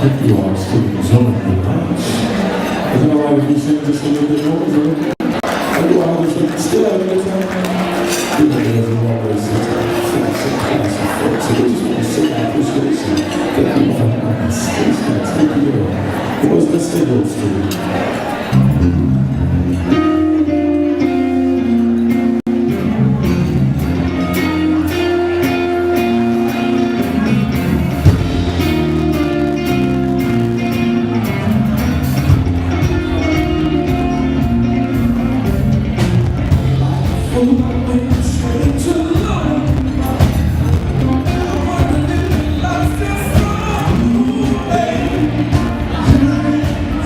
You are still enjoying the lunch. Is it alright if you sing just a little bit more? Is it okay? Are you all still having a good time? You know, there's always some classic folks, so they just want to say our appreciation. Thank you very much. Thank you. What's the schedule still?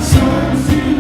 Sometimes you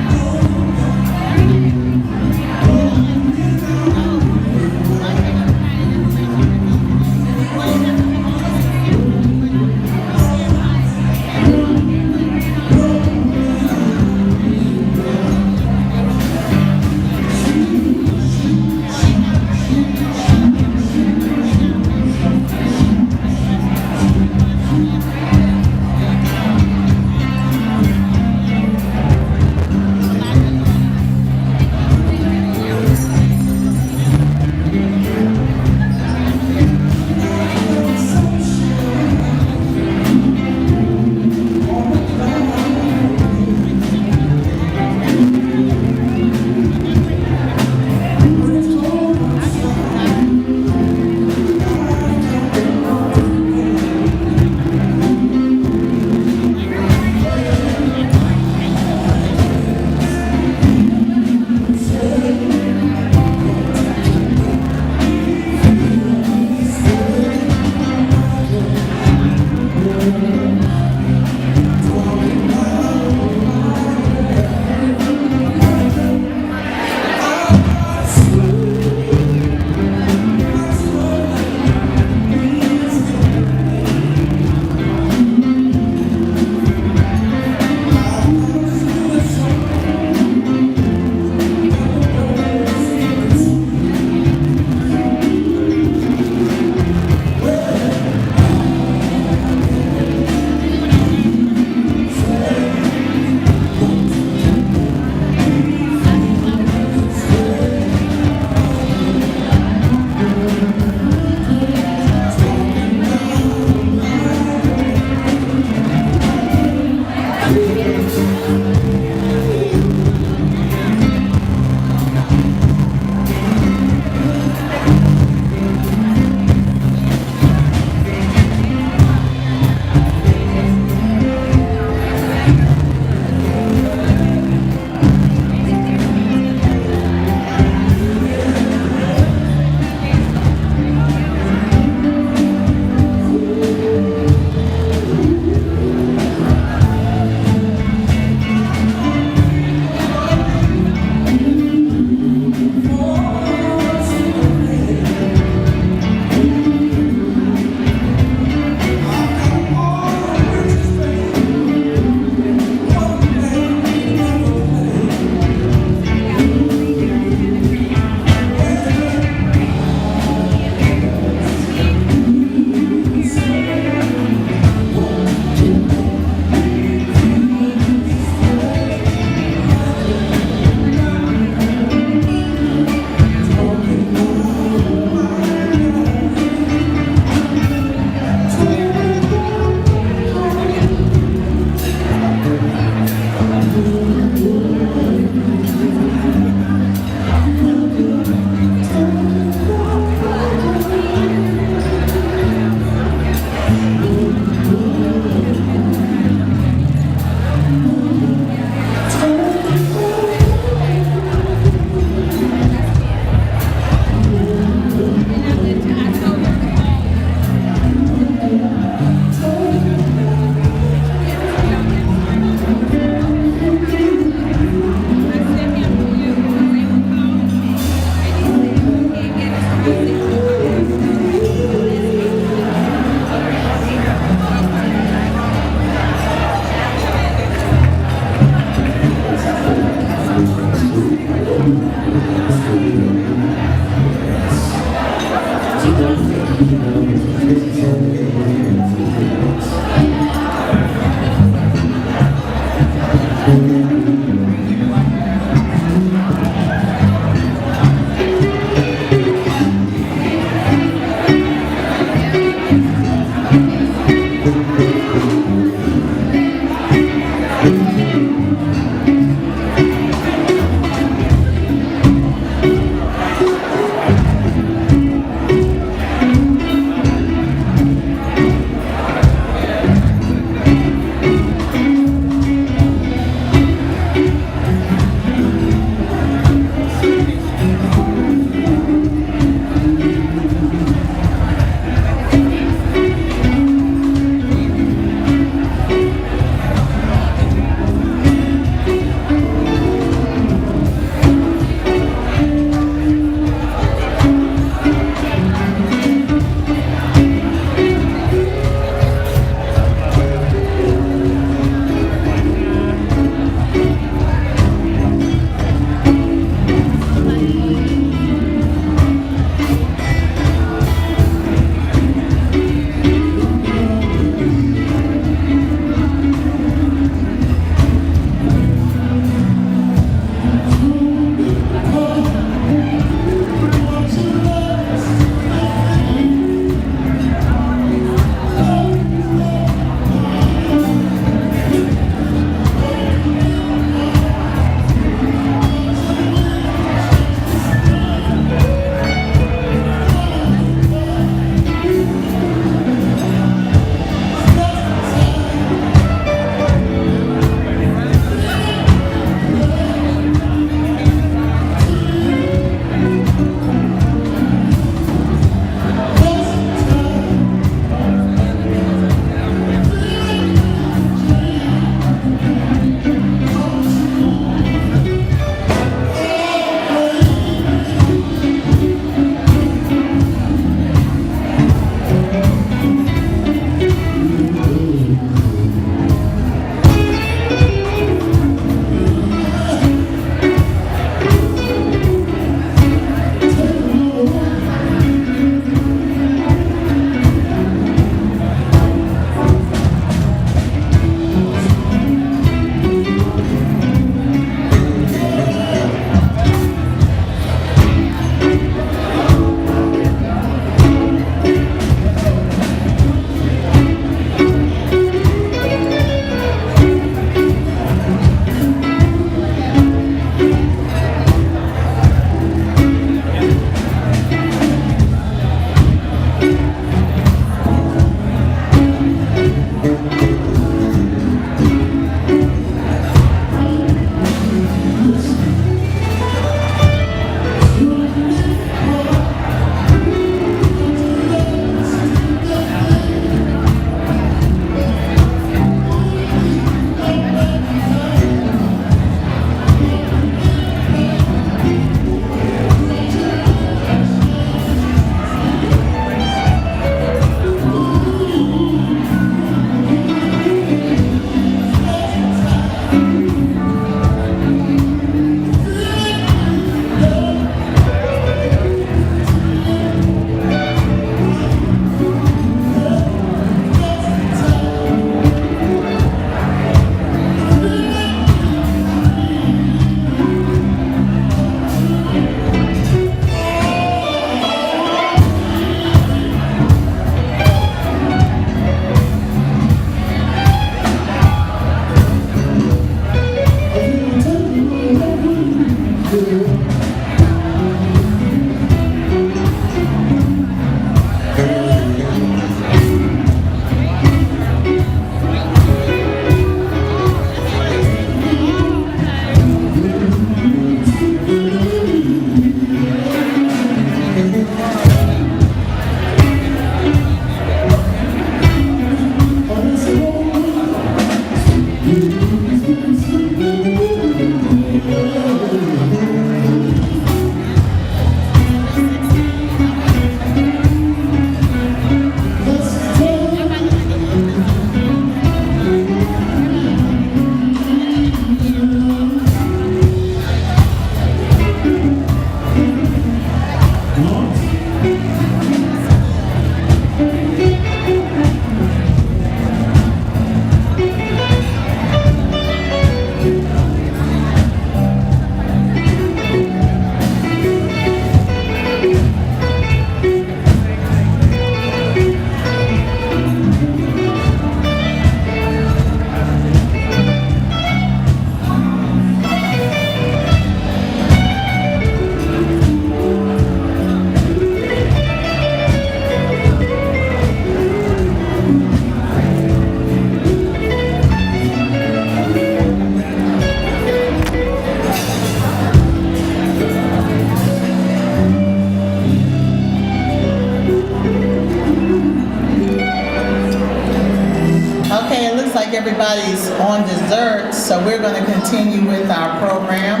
everybody's on dessert, so we're going to continue with our program.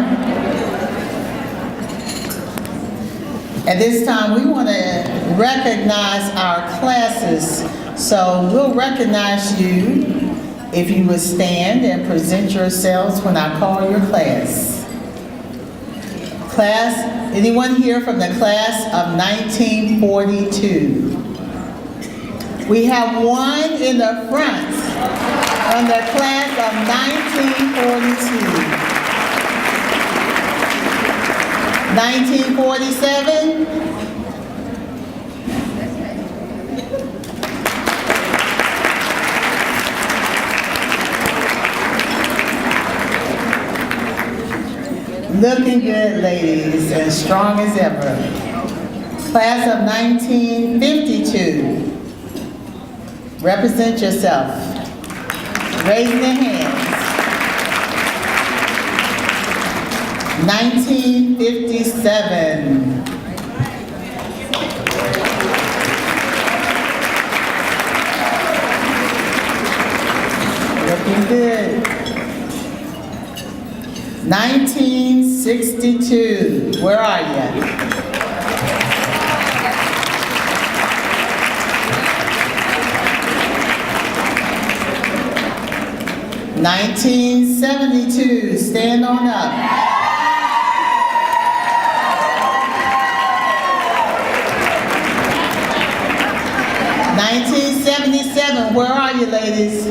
At this time, we want to recognize our classes. So we'll recognize you if you would stand and present yourselves when I call your class. Class, anyone here from the class of 1942? We have one in the front from the class of 1942. 1947? Looking good, ladies, and strong as ever. Class of 1952. Represent yourself. Raising your hands. 1957. Looking good. 1962. Where are you? (1972). Stand on up. 1977. Where are you, ladies?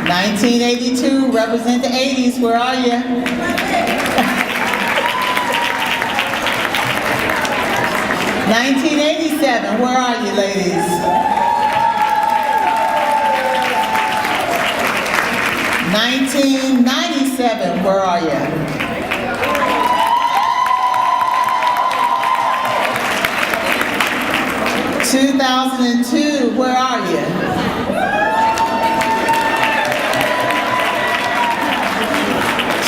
1982, represent the 80s, where are you? 1987, where are you, ladies? 1997, where are you? 2002, where are you?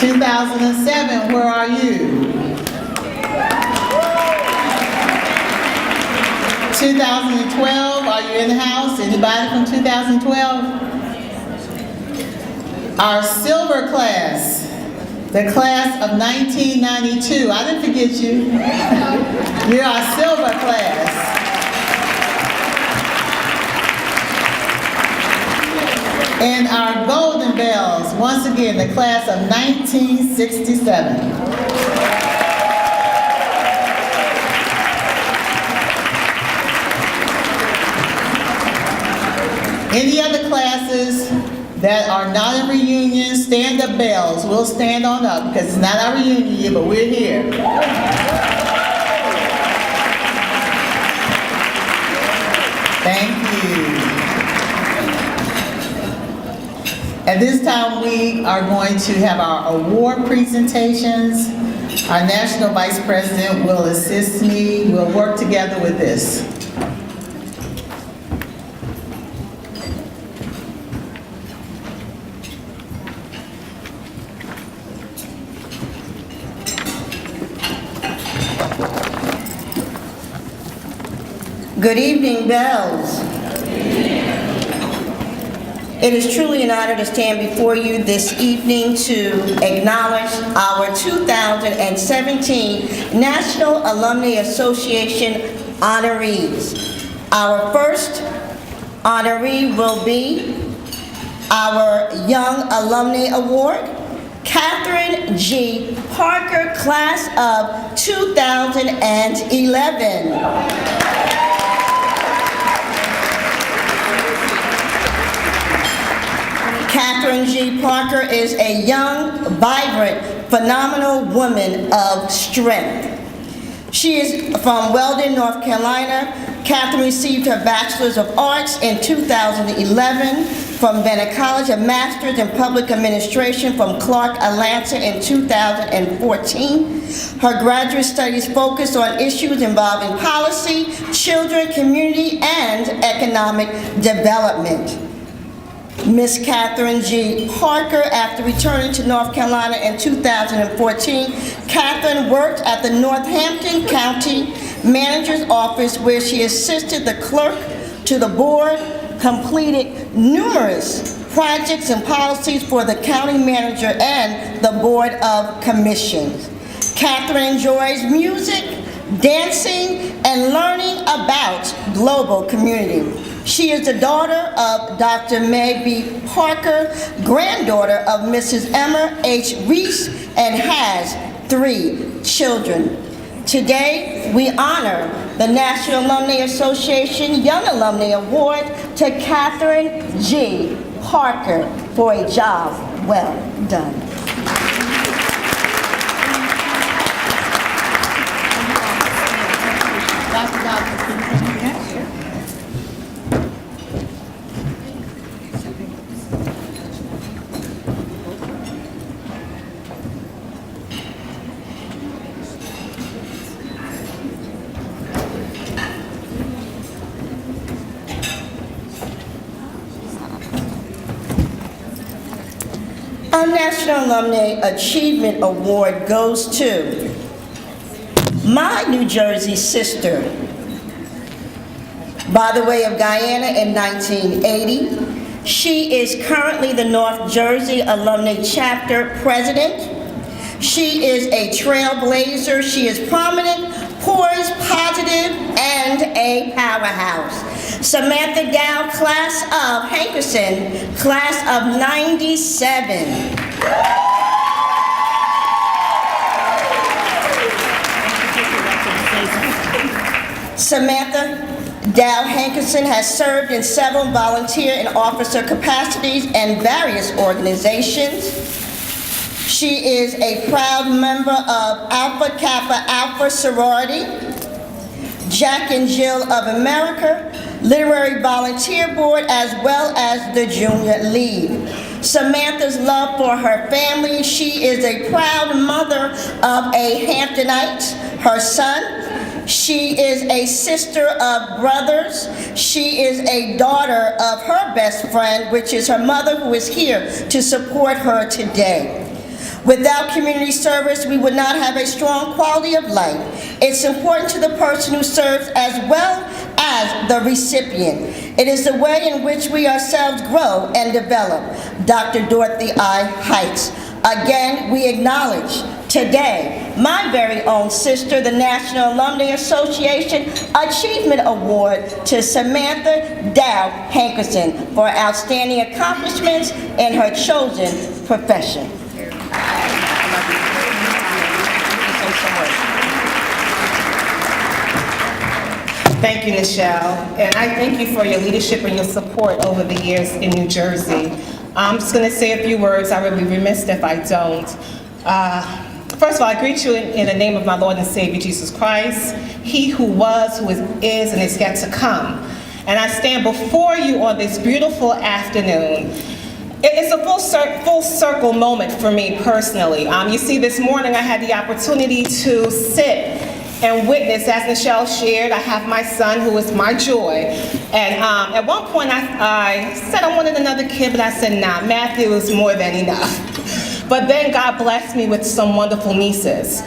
2007, where are you? 2012, are you in the house? Anybody from 2012? Our silver class, the class of 1992. I didn't forget you. You're our silver class. And our golden bells, once again, the class of 1967. Any other classes that are not in reunion, stand-up bells. We'll stand on up because it's not our reunion year, but we're here. Thank you. At this time, we are going to have our award presentations. Our National Vice President will assist me. We'll work together with this. Good evening, Bells. It is truly an honor to stand before you this evening to acknowledge our 2017 National Alumni Association honorees. Our first honoree will be our Young Alumni Award, Catherine G. Parker, class of 2011. Catherine G. Parker is a young, vibrant, phenomenal woman of strength. She is from Weldon, North Carolina. Catherine received her Bachelor's of Arts in 2011 from Bennett College, a Master's in Public Administration from Clark, Atlanta in 2014. Her graduate studies focus on issues involving policy, children, community, and economic development. Miss Catherine G. Parker, after returning to North Carolina in 2014, Catherine worked at the Northampton County Manager's Office, where she assisted the clerk to the board, completed numerous projects and policies for the county manager and the Board of Commissions. Catherine enjoys music, dancing, and learning about global community. She is the daughter of Dr. May B. Parker, granddaughter of Mrs. Emma H. Reese, and has 3 children. Today, we honor the National Alumni Association Young Alumni Award to Catherine G. Parker for a job well done. Our National Alumni Achievement Award goes to my New Jersey sister, by the way of Guyana in 1980. She is currently the North Jersey Alumni Chapter President. She is a trailblazer. She is prominent, poised, positive, and a powerhouse. Samantha Dow, class of Hankerson, class of 97. Samantha Dow Hankerson has served in several volunteer and officer capacities in various organizations. She is a proud member of Alpha Kappa Alpha sorority, Jack and Jill of America, Literary Volunteer Board, as well as the Junior League. Samantha's love for her family: she is a proud mother of a Hamptonite, her son. She is a sister of brothers. She is a daughter of her best friend, which is her mother, who is here to support her today. Without community service, we would not have a strong quality of life. It's important to the person who serves as well as the recipient. It is the way in which we ourselves grow and develop. Dr. Dorothy I. Heights. Again, we acknowledge today my very own sister, the National Alumni Association Achievement Award to Samantha Dow Hankerson for outstanding accomplishments in her chosen profession. Thank you, Nichelle, and I thank you for your leadership and your support over the years in New Jersey. I'm just going to say a few words. I would be remiss if I don't. First of all, I greet you in the name of my Lord and Savior, Jesus Christ, He who was, who is, and is yet to come. And I stand before you on this beautiful afternoon. It's a full circle moment for me personally. You see, this morning I had the opportunity to sit and witness, as Nichelle shared. I have my son, who is my joy. And at one point I said I wanted another kid, but I said, nah, Matthew is more than enough. But then God blessed me with some wonderful nieces.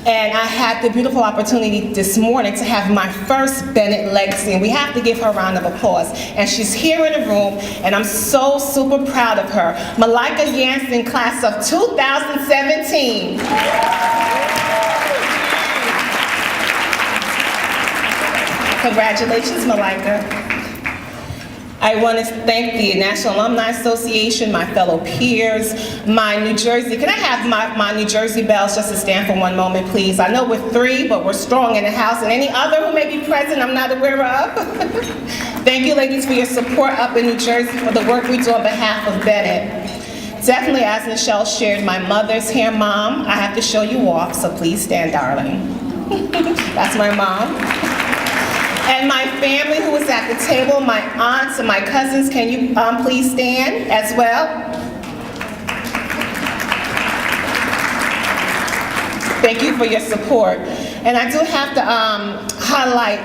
And I had the beautiful opportunity this morning to have my first Bennett legacy, and we have to give her a round of applause. And she's here in the room, and I'm so super proud of her. Malika Yancey, class of 2017. Congratulations, Malika. I want to thank the National Alumni Association, my fellow peers, my New Jersey. Can I have my New Jersey bells just to stand for one moment, please? I know we're 3, but we're strong in the house. And any other who may be present I'm not aware of. Thank you, ladies, for your support up in New Jersey for the work we do on behalf of Bennett. Definitely, as Nichelle shared, my mother's here. Mom, I have to show you off, so please stand, darling. That's my mom. And my family who is at the table, my aunts and my cousins, can you please stand as well? Thank you for your support. And I do have to highlight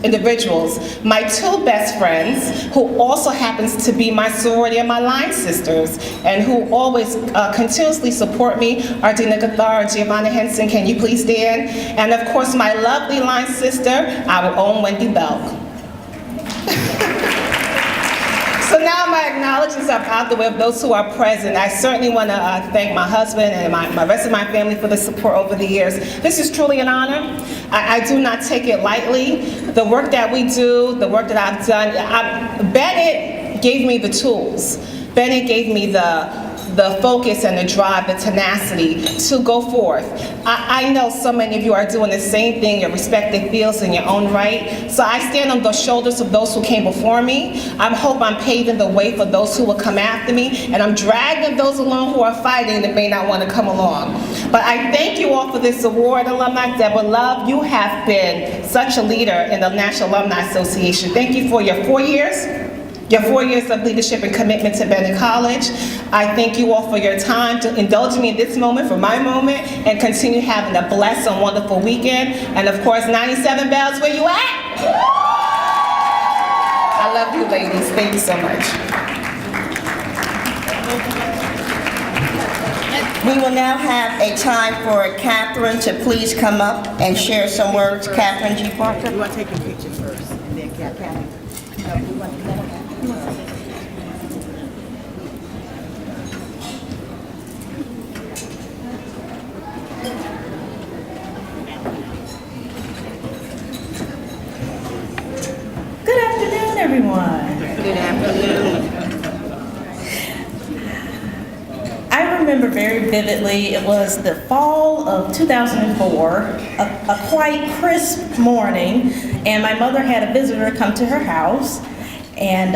individuals, my two best friends, who also happens to be my sorority and my line sisters, and who always continuously support me, are Dina Gathar and Giovanna Henson. Can you please stand? And of course, my lovely line sister, our own Wendy Belk. So now my acknowledgements are out the way of those who are present. I certainly want to thank my husband and my rest of my family for the support over the years. This is truly an honor. I do not take it lightly. The work that we do, the work that I've done, Bennett gave me the tools. Bennett gave me the focus and the drive, the tenacity to go forth. I know so many of you are doing the same thing, your respective fields in your own right. So I stand on the shoulders of those who came before me. I hope I'm paving the way for those who will come after me, and I'm dragging those along who are fighting that may not want to come along. But I thank you all for this award, alumni. Deborah Love, you have been such a leader in the National Alumni Association. Thank you for your 4 years. Your 4 years of leadership and commitment to Bennett College. I thank you all for your time to indulge me in this moment, for my moment, and continue having a blessed and wonderful weekend. And of course, 97 Bells, where you at? I love you, ladies. Thank you so much. We will now have a time for Catherine to please come up and share some words. Catherine G. Parker. You want to take a picture first, and then Catherine. Good afternoon, everyone. Good afternoon. I remember very vividly, it was the fall of 2004, a quite crisp morning, and my mother had a visitor come to her house, and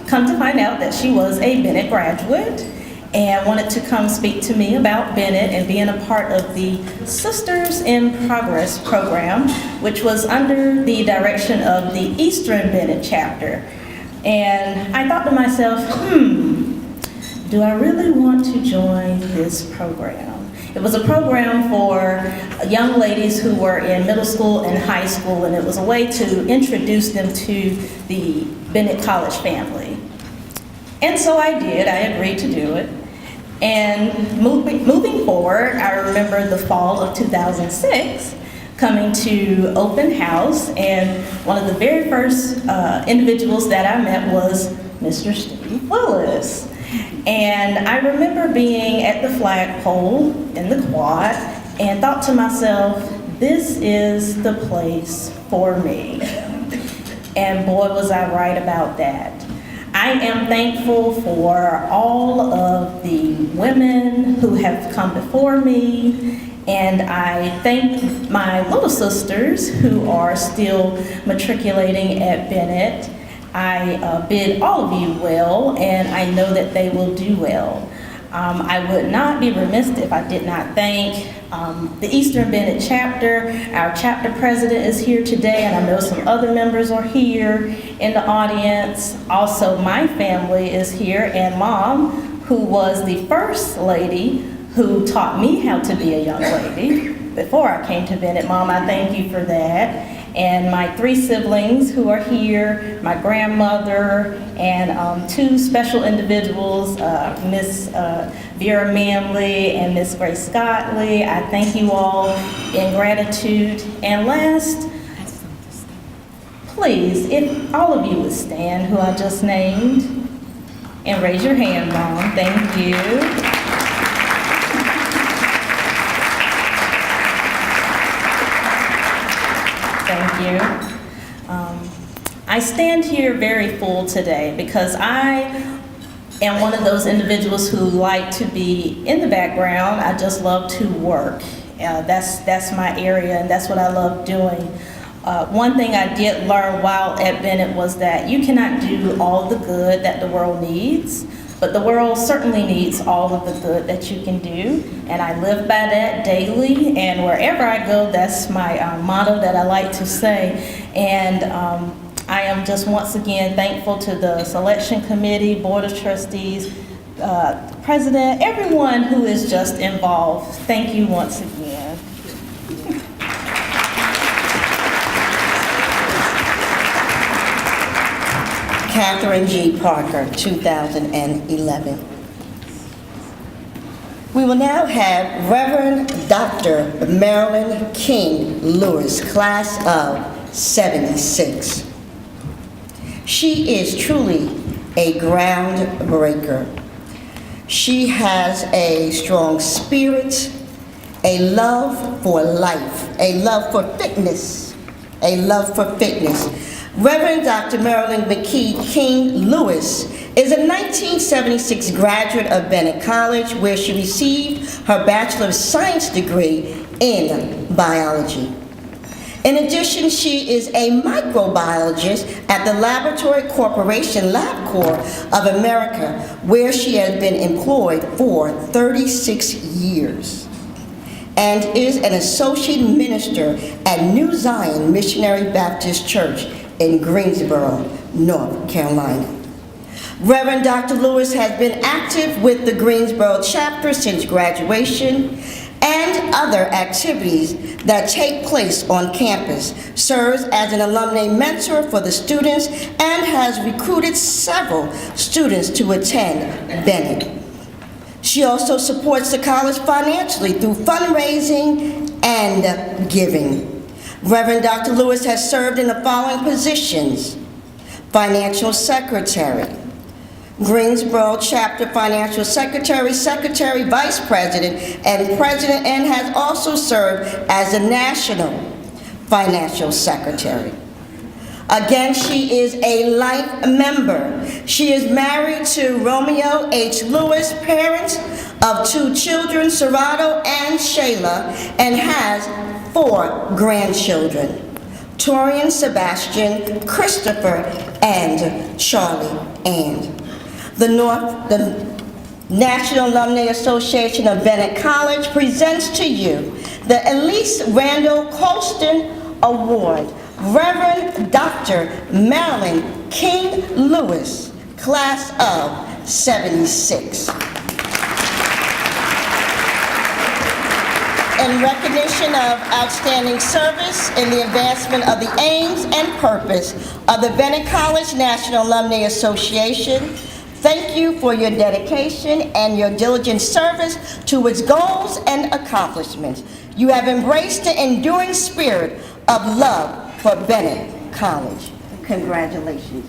come to find out that she was a Bennett graduate and wanted to come speak to me about Bennett and being a part of the Sisters in Progress program, which was under the direction of the Eastern Bennett chapter. And I thought to myself, do I really want to join this program? It was a program for young ladies who were in middle school and high school, and it was a way to introduce them to the Bennett College family. And so I did, I agreed to do it. And moving forward, I remember the fall of 2006, coming to open house, and one of the very first individuals that I met was Mr. Steve Willis. And I remember being at the flagpole in the quad and thought to myself, this is the place for me. And boy, was I right about that. I am thankful for all of the women who have come before me, and I thank my little sisters who are still matriculating at Bennett. I bid all of you well, and I know that they will do well. I would not be remiss if I did not thank the Eastern Bennett chapter. Our chapter president is here today, and I know some other members are here in the audience. Also, my family is here, and Mom, who was the first lady who taught me how to be a young lady before I came to Bennett. Mom, I thank you for that. And my 3 siblings who are here, my grandmother, and 2 special individuals, Miss Vera Manley and Miss Grace Scottley. I thank you all in gratitude. And last, please, if all of you would stand who I just named, and raise your hand, Mom. Thank you. Thank you. I stand here very full today because I am one of those individuals who like to be in the background. I just love to work. That's my area, and that's what I love doing. One thing I did learn while at Bennett was that you cannot do all the good that the world needs, but the world certainly needs all of the good that you can do, and I live by that daily, and wherever I go, that's my motto that I like to say. And I am just once again thankful to the selection committee, board of trustees, president, everyone who is just involved. Thank you once again. Catherine G. Parker, 2011. We will now have Reverend Dr. Marilyn King Lewis, class of 76. She is truly a groundbreaker. She has a strong spirit, a love for life, a love for fitness, a love for fitness. Reverend Dr. Marilyn McKee King Lewis is a 1976 graduate of Bennett College, where she received her Bachelor of Science degree in biology. In addition, she is a microbiologist at the Laboratory Corporation LabCorp of America, where she has been employed for 36 years, and is an associate minister at New Zion Missionary Baptist Church in Greensboro, North Carolina. Reverend Dr. Lewis has been active with the Greensboro chapter since graduation and other activities that take place on campus, serves as an alumni mentor for the students, and has recruited several students to attend Bennett. She also supports the college financially through fundraising and giving. Reverend Dr. Lewis has served in the following positions: Financial Secretary, Greensboro Chapter Financial Secretary, Secretary, Vice President, and President, and has also served as the National Financial Secretary. Again, she is a life member. She is married to Romeo H. Lewis, parent of 2 children, Serrato and Shayla, and has 4 grandchildren: Torian, Sebastian, Christopher, and Charlie Ann. The National Alumni Association of Bennett College presents to you the Elise Randall Colston Award, Reverend Dr. Marilyn King Lewis, class of 76. In recognition of outstanding service in the advancement of the aims and purpose of the Bennett College National Alumni Association, thank you for your dedication and your diligent service to its goals and accomplishments. You have embraced the enduring spirit of love for Bennett College. Congratulations.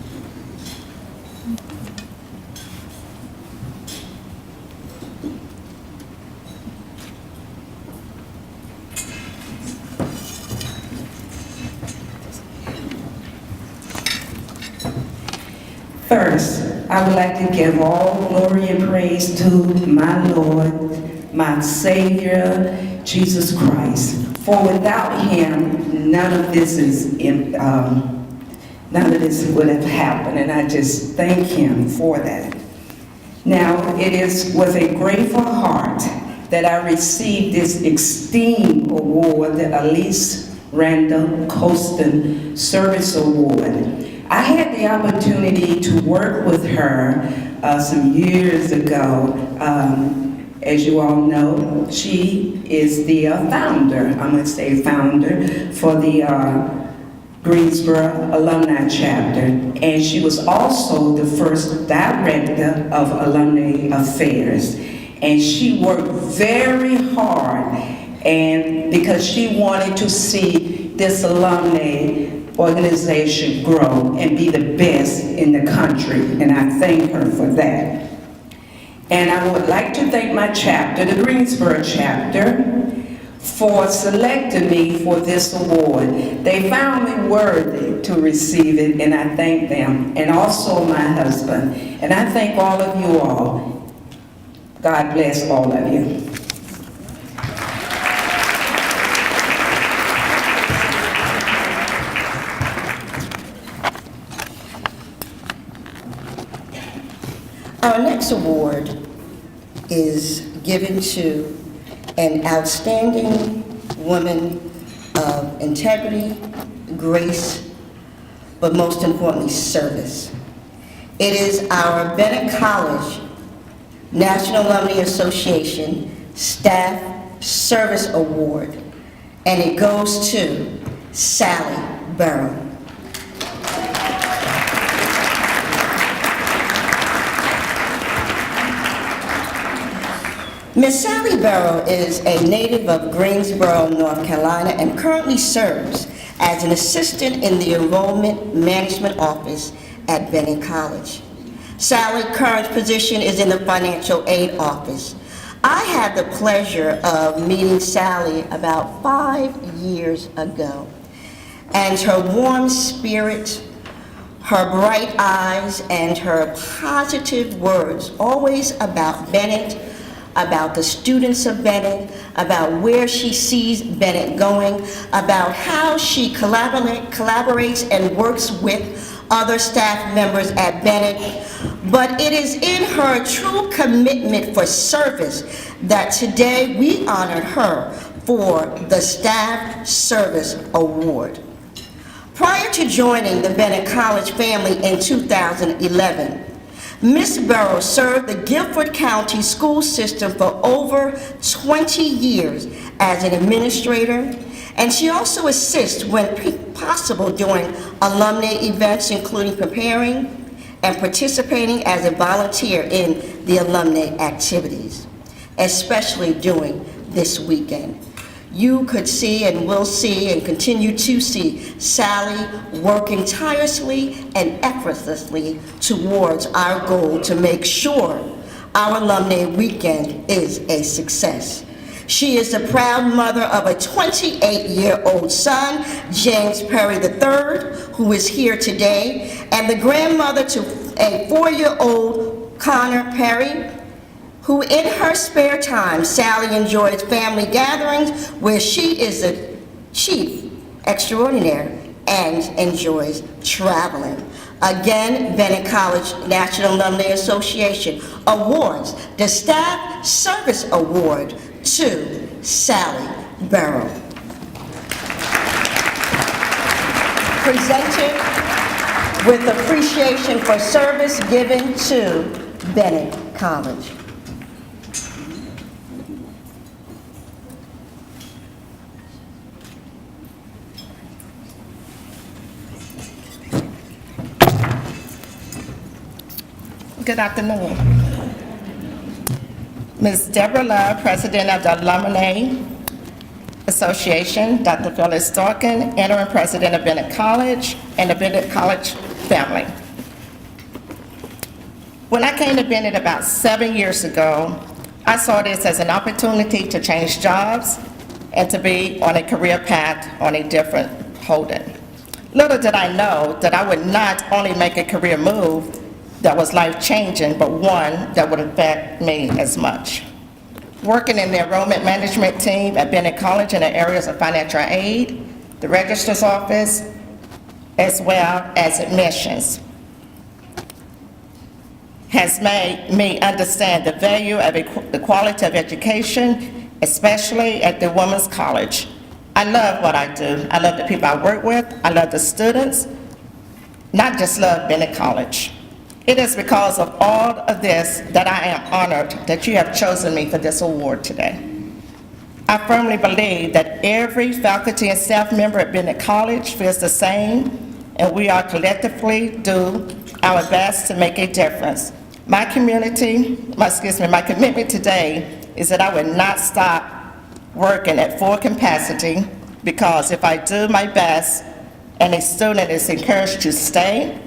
First, I would like to give all glory and praise to my Lord, my Savior, Jesus Christ. For without Him, none of this would have happened, and I just thank Him for that. Now, it is with a grateful heart that I received this esteemed award, the Elise Randall Colston Service Award. I had the opportunity to work with her some years ago. As you all know, she is the founder, I'm going to say founder, for the Greensboro Alumni Chapter. And she was also the first director of Alumni Affairs. And she worked very hard, and because she wanted to see this alumni organization grow and be the best in the country, and I thank her for that. And I would like to thank my chapter, the Greensboro chapter, for selecting me for this award. They found me worthy to receive it, and I thank them, and also my husband. And I thank all of you all. God bless all of you. Our next award is given to an outstanding woman of integrity, grace, but most importantly, service. It is our Bennett College National Alumni Association Staff Service Award, and it goes to Sally Burrow. Miss Sally Barrow is a native of Greensboro, North Carolina, and currently serves as an assistant in the Enrollment Management Office at Bennett College. Sally's current position is in the Financial Aid Office. I had the pleasure of meeting Sally about 5 years ago, and her warm spirit, her bright eyes, and her positive words always about Bennett, about the students of Bennett, about where she sees Bennett going, about how she collaborates and works with other staff members at Bennett. But it is in her true commitment for service that today we honored her for the Staff Service Award. Prior to joining the Bennett College family in 2011, Ms. Barrow served the Guilford County school system for over 20 years as an administrator, and she also assists when possible during alumni events, including preparing and participating as a volunteer in the alumni activities, especially during this weekend. You could see and will see and continue to see Sally working tirelessly and effortlessly towards our goal to make sure our alumni weekend is a success. She is the proud mother of a 28-year-old son, James Perry III, who is here today, and the grandmother to a 4-year-old Connor Perry, who in her spare time, Sally enjoys family gatherings where she is the chief extraordinaire and enjoys traveling. Again, Bennett College National Alumni Association awards the Staff Service Award to Sally Barrow. Presented with appreciation for service given to Bennett College. Good afternoon. Ms. Deborah Love, President of the Alumni Association, Dr. Phyllis Dorkin, Interim President of Bennett College, and the Bennett College family. When I came to Bennett about 7 years ago, I saw this as an opportunity to change jobs and to be on a career path on a different holding. Little did I know that I would not only make a career move that was life-changing, but one that would affect me as much. Working in the enrollment management team at Bennett College in the areas of financial aid, the registrar's office, as well as admissions, has made me understand the value of the quality of education, especially at the Women's College. I love what I do. I love the people I work with. I love the students, not just love Bennett College. It is because of all of this that I am honored that you have chosen me for this award today. I firmly believe that every faculty and staff member at Bennett College feels the same, and we are collectively do our best to make a difference. My commitment today is that I will not stop working at full capacity, because if I do my best and a student is encouraged to stay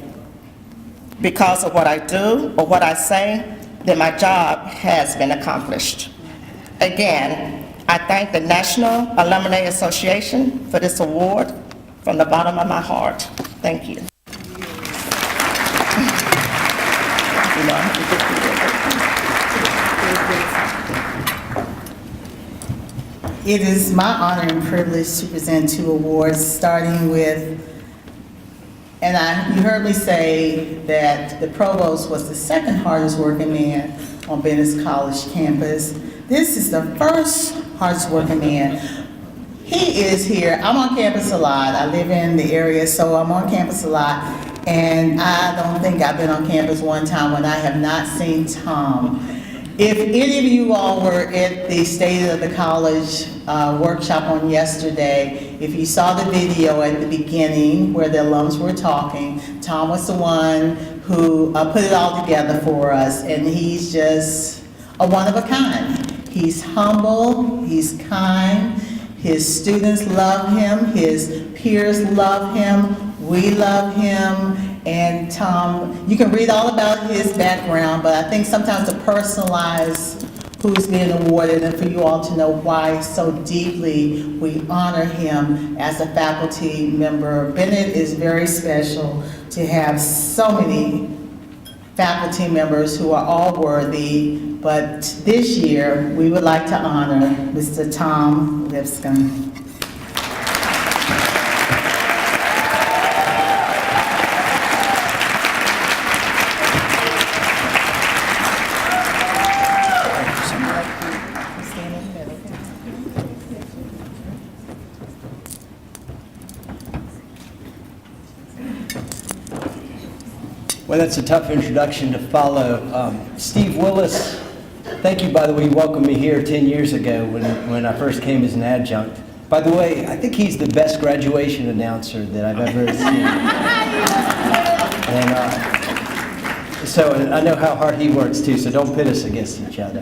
because of what I do or what I say, then my job has been accomplished. Again, I thank the National Alumni Association for this award from the bottom of my heart. Thank you. It is my honor and privilege to present 2 awards, starting with, and you heard me say that the provost was the second hardest working man on Bennett's College campus. This is the first hardest working man. He is here. I'm on campus a lot. I live in the area, so I'm on campus a lot. And I don't think I've been on campus one time when I have not seen Tom. If any of you all were at the State of the College workshop on yesterday, if you saw the video at the beginning where the alums were talking, Tom was the one who put it all together for us, and he's just a one of a kind. He's humble, he's kind, his students love him, his peers love him, we love him, and Tom, you can read all about his background, but I think sometimes to personalize who's being awarded and for you all to know why so deeply we honor him as a faculty member. Bennett is very special to have so many faculty members who are all worthy, but this year we would like to honor Mr. Tom Lipscomb. Well, that's a tough introduction to follow. Steve Willis, thank you, by the way, you welcomed me here 10 years ago when I first came as an adjunct. By the way, I think he's the best graduation announcer that I've ever seen. And so I know how hard he works too, so don't pit us against each other.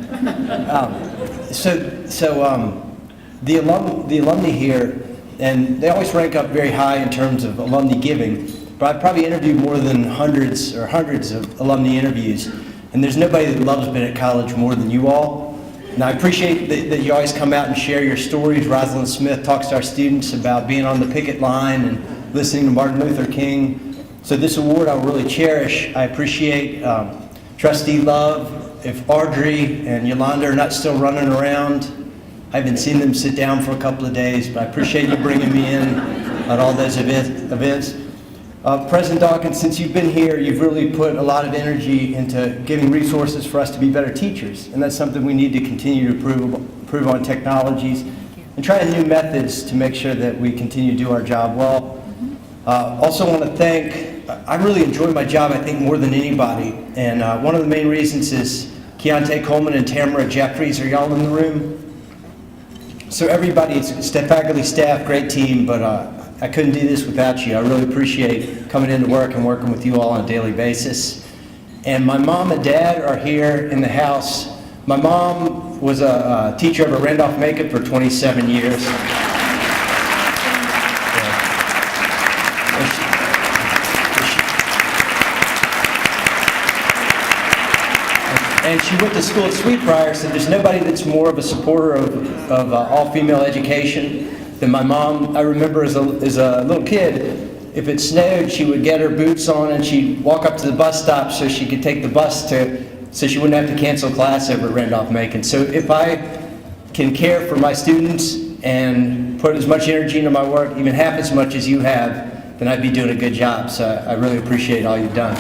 The alumni here, and they always rank up very high in terms of alumni giving. But I've probably interviewed more than hundreds of alumni interviews, and there's nobody that loves Bennett College more than you all. And I appreciate that you always come out and share your stories. Rosalind Smith talks to our students about being on the picket line and listening to Martin Luther King. So this award I really cherish. I appreciate Trustee Love. If Audrey and Yolanda are not still running around, I haven't seen them sit down for a couple of days, but I appreciate you bringing me in on all those events. President Dawkins, since you've been here, you've really put a lot of energy into giving resources for us to be better teachers, and that's something we need to continue to improve on technologies and try new methods to make sure that we continue to do our job well. Also want to thank, I really enjoy my job, I think, more than anybody, and one of the main reasons is Keontae Coleman and Tamara Jeffries. Are y'all in the room? So everybody, it's faculty, staff, great team, but I couldn't do this without you. I really appreciate coming into work and working with you all on a daily basis. And my mom and dad are here in the house. My mom was a teacher over at Randolph-Macon for 27 years. And she went to school at Sweetbriar, so there's nobody that's more of a supporter of all-female education than my mom. I remember as a little kid, if it snowed, she would get her boots on and she'd walk up to the bus stop so she could take the bus so she wouldn't have to cancel class over at Randolph-Macon. So if I can care for my students and put as much energy into my work, even half as much as you have, then I'd be doing a good job. So I really appreciate all you've done.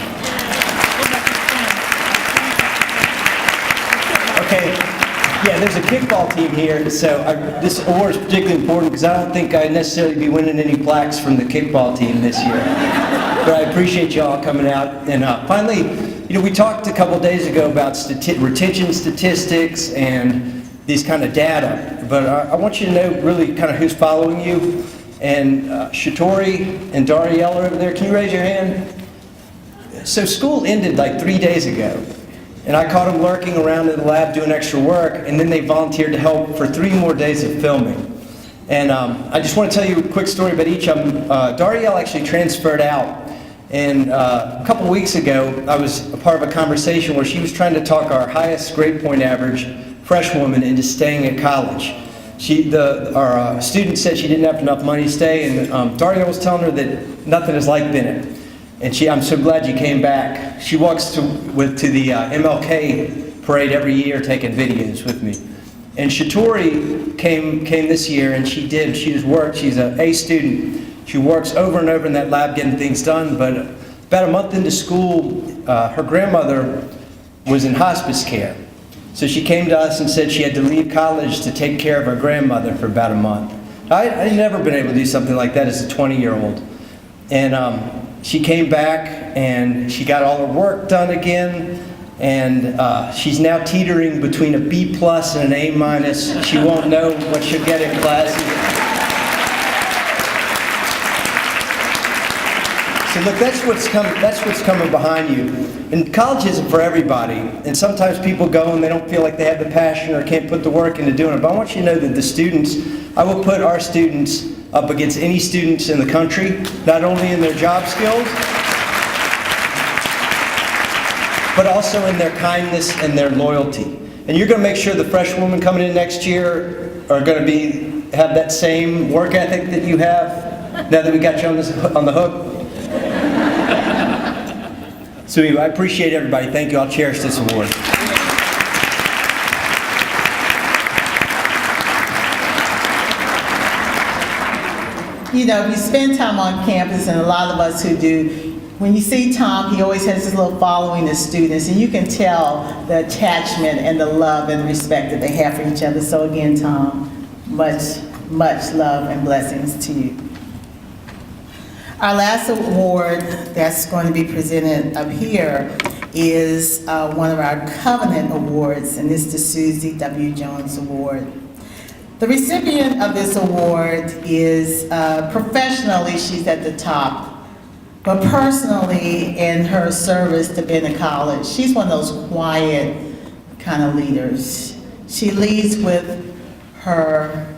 Okay. Yeah, there's a kickball team here, so this award is particularly important because I don't think I'd necessarily be winning any plaques from the kickball team this year. But I appreciate y'all coming out. And finally, we talked a couple days ago about retention statistics and these kind of data, but I want you to know really kind of who's following you. And Shatori and Darielle are over there. Can you raise your hand? So school ended like 3 days ago. And I caught them lurking around in the lab doing extra work, and then they volunteered to help for 3 more days of filming. And I just want to tell you a quick story about each of them. Darielle actually transferred out, and a couple weeks ago, I was a part of a conversation where she was trying to talk our highest grade point average freshwoman into staying at college. Our student said she didn't have enough money to stay, and Darielle was telling her that nothing is like Bennett. And I'm so glad you came back. She walks to the MLK parade every year taking videos with me. And Shatori came this year and she just worked. She's an A student. She works over and over in that lab getting things done, but about a month into school, her grandmother was in hospice care. So she came to us and said she had to leave college to take care of her grandmother for about a month. I'd never been able to do something like that as a 20-year-old. And she came back and she got all her work done again, and she's now teetering between a B+ and an A-. She won't know what she'll get in class. So look, that's what's coming behind you. And college isn't for everybody. And sometimes people go and they don't feel like they have the passion or can't put the work into doing it. But I want you to know that the students, I will put our students up against any students in the country, not only in their job skills, but also in their kindness and their loyalty. And you're going to make sure the freshmen coming in next year are going to have that same work ethic that you have, now that we got you on the hook. So anyway, I appreciate everybody. Thank you. I'll cherish this award. You know, if you spend time on campus, and a lot of us who do, when you see Tom, he always has this little following of students, and you can tell the attachment and the love and respect that they have for each other. So again, Tom, much, much love and blessings to you. Our last award that's going to be presented up here is one of our Covenant Awards, and it's the Susie W. Jones Award. The recipient of this award is, professionally, she's at the top, but personally, in her service to Bennett College, she's one of those quiet kind of leaders. She leads with her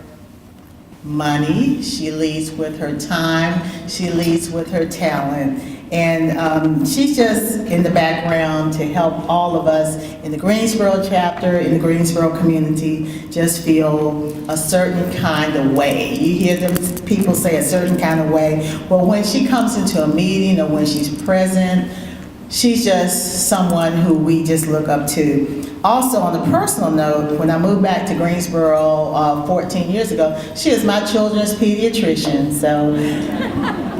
money, she leads with her time, she leads with her talent, and she's just in the background to help all of us in the Greensboro chapter, in the Greensboro community, just feel a certain kind of way. You hear them people say a certain kind of way. Well, when she comes into a meeting or when she's present, she's just someone who we just look up to. Also, on a personal note, when I moved back to Greensboro 14 years ago, she is my children's pediatrician. So,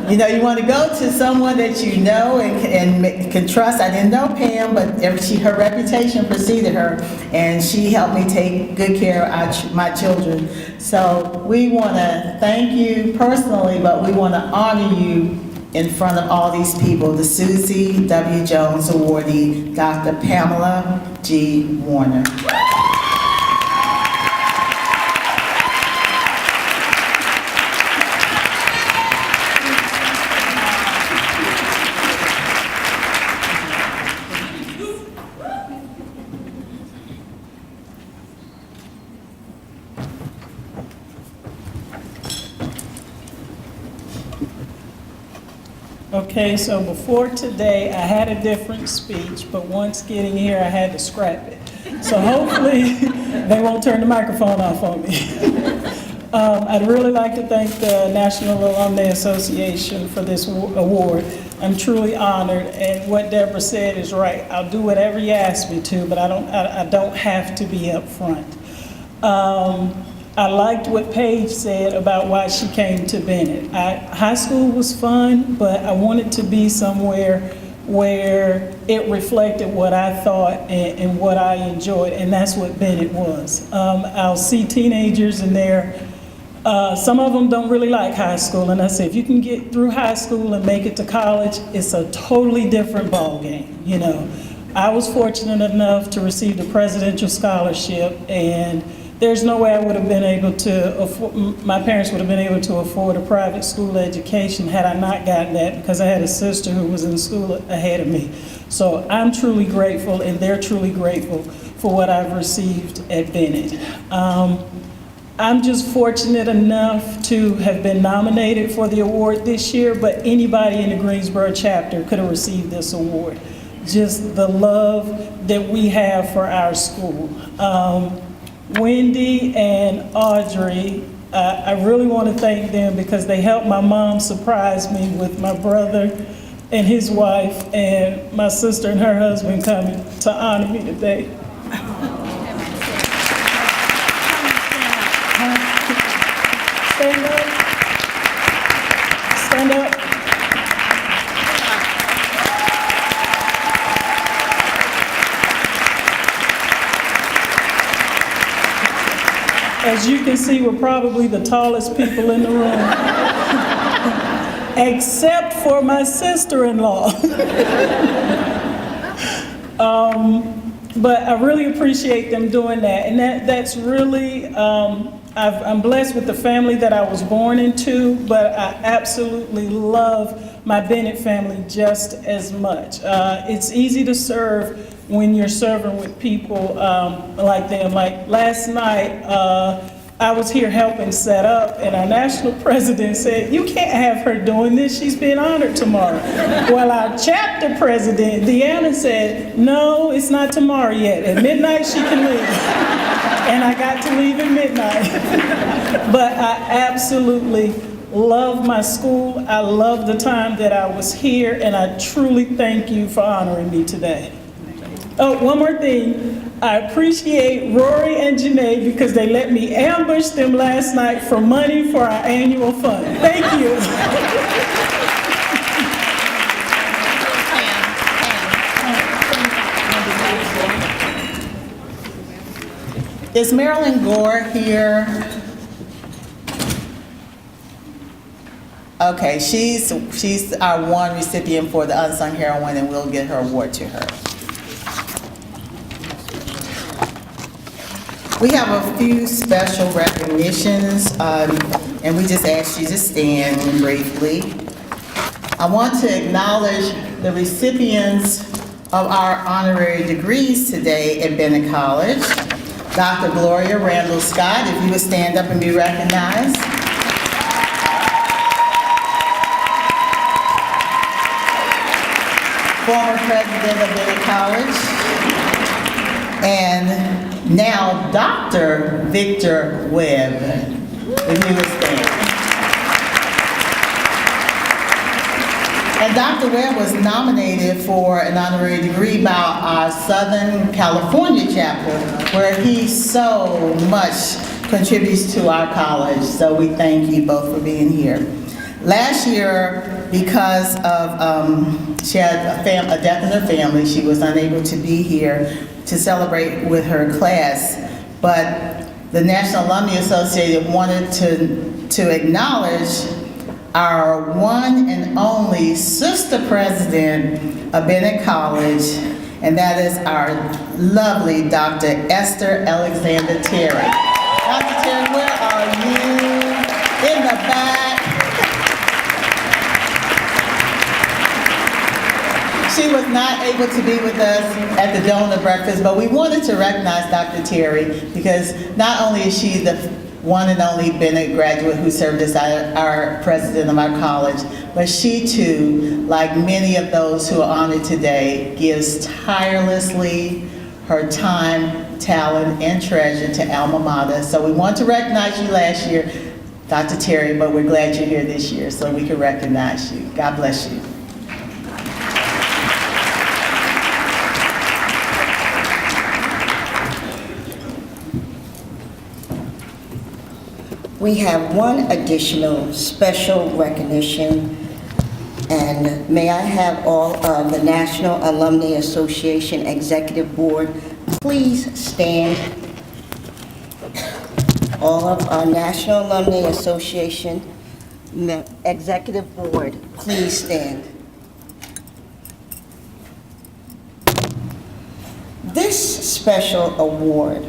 you know, you want to go to someone that you know and can trust. I didn't know Pam, but her reputation preceded her, and she helped me take good care of my children. So we want to thank you personally, but we want to honor you in front of all these people, the Susie W. Jones awardee, Dr. Pamela G. Warner. Okay, so before today, I had a different speech, but once getting here, I had to scrap it. So hopefully, they won't turn the microphone off on me. I'd really like to thank the National Alumni Association for this award. I'm truly honored, and what Deborah said is right. I'll do whatever you ask me to, but I don't have to be up front. I liked what Paige said about why she came to Bennett. High school was fun, but I wanted to be somewhere where it reflected what I thought and what I enjoyed, and that's what Bennett was. I'll see teenagers in there. Some of them don't really like high school, and I say, if you can get through high school and make it to college, it's a totally different ballgame, you know. I was fortunate enough to receive the Presidential Scholarship, and there's no way I would have been able to afford, my parents would have been able to afford a private school education had I not gotten that, because I had a sister who was in school ahead of me. So I'm truly grateful, and they're truly grateful for what I've received at Bennett. I'm just fortunate enough to have been nominated for the award this year, but anybody in the Greensboro chapter could have received this award. Just the love that we have for our school. Wendy and Audrey, I really want to thank them because they helped my mom surprise me with my brother and his wife and my sister and her husband coming to honor me today. Stand up. Stand up. As you can see, we're probably the tallest people in the room, except for my sister-in-law. But I really appreciate them doing that, and that's really I'm blessed with the family that I was born into, but I absolutely love my Bennett family just as much. It's easy to serve when you're serving with people like them. Like last night, I was here helping set up, and our national president said, "You can't have her doing this, she's being honored tomorrow." Well, our chapter president, Deanna, said, "No, it's not tomorrow yet. At midnight she can leave." And I got to leave at midnight. But I absolutely love my school. I love the time that I was here, and I truly thank you for honoring me today. Oh, one more thing. I appreciate Rory and Janae because they let me ambush them last night for money for our annual fund. Thank you. Is Marilyn Gore here? Okay, she's our one recipient for the Unsung Heroine, and we'll get her award to her. We have a few special recognitions, and we just ask you to stand briefly. I want to acknowledge the recipients of our honorary degrees today at Bennett College. Dr. Gloria Randall Scott, if you would stand up and be recognized. Former president of Bennett College. And now Dr. Victor Webb, if you would stand. And Dr. Webb was nominated for an honorary degree by our Southern California chapter, where he so much contributes to our college. So we thank you both for being here. Last year, because of she had a death in her family, she was unable to be here to celebrate with her class. But the National Alumni Association wanted to acknowledge our one and only sister president of Bennett College, and that is our lovely Dr. Esther Alexander Terry. Dr. Terry, where are you? In the back. She was not able to be with us at the donor breakfast, but we wanted to recognize Dr. Terry because not only is she the one and only Bennett graduate who served as our president of our college, but she too, like many of those who are honored today, gives tirelessly her time, talent, and treasure to alma mater. So we want to recognize you last year, Dr. Terry, but we're glad you're here this year so we can recognize you. God bless you. We have one additional special recognition, and may I have all of the National Alumni Association Executive Board please stand. All of our National Alumni Association Executive Board, please stand. This special award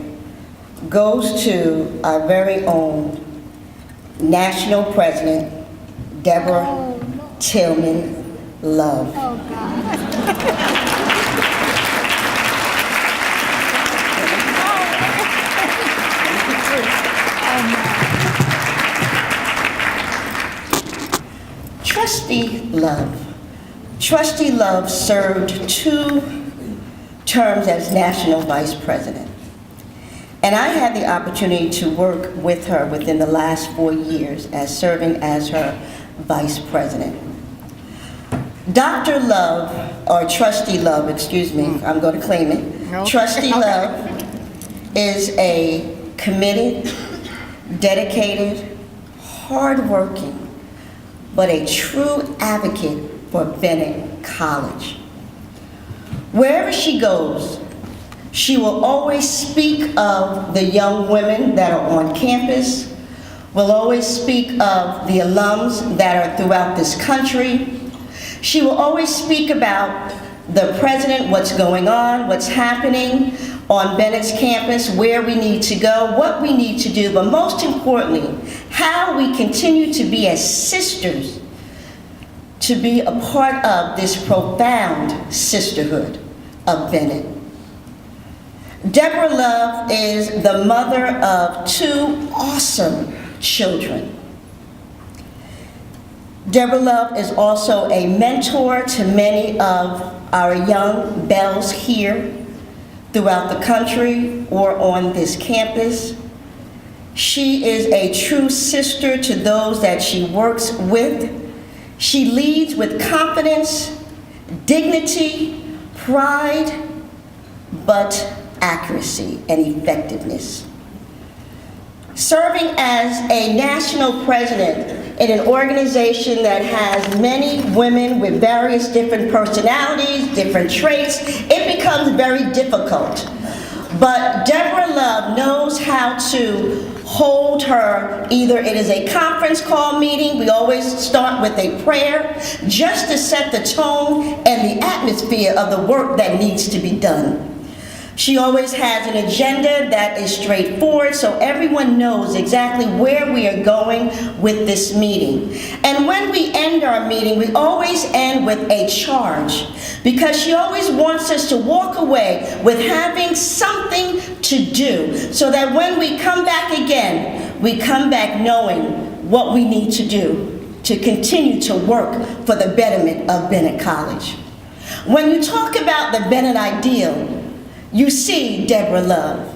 goes to our very own National President, Deborah Tillman Love. Oh, God. Trustee Love. Trustee Love served 2 terms as National Vice President. And I had the opportunity to work with her within the last 4 years as serving as her Vice President. Dr. Love, or Trustee Love, excuse me, I'm going to claim it. Okay. Trustee Love is a committed, dedicated, hardworking, but a true advocate for Bennett College. Wherever she goes, she will always speak of the young women that are on campus, will always speak of the alums that are throughout this country. She will always speak about the president, what's going on, what's happening, on Bennett's campus, where we need to go, what we need to do, but most importantly, how we continue to be as sisters, to be a part of this profound sisterhood of Bennett. Deborah Love is the mother of 2 awesome children. Deborah Love is also a mentor to many of our young belles here throughout the country or on this campus. She is a true sister to those that she works with. She leads with confidence, dignity, pride, but accuracy and effectiveness. Serving as a national president in an organization that has many women with various different personalities, different traits, it becomes very difficult. But Deborah Love knows how to hold her, either it is a conference call meeting, we always start with a prayer, just to set the tone and the atmosphere of the work that needs to be done. She always has an agenda that is straightforward, so everyone knows exactly where we are going with this meeting. And when we end our meeting, we always end with a charge, because she always wants us to walk away with having something to do, so that when we come back again, we come back knowing what we need to do to continue to work for the betterment of Bennett College. When you talk about the Bennett ideal, you see Deborah Love.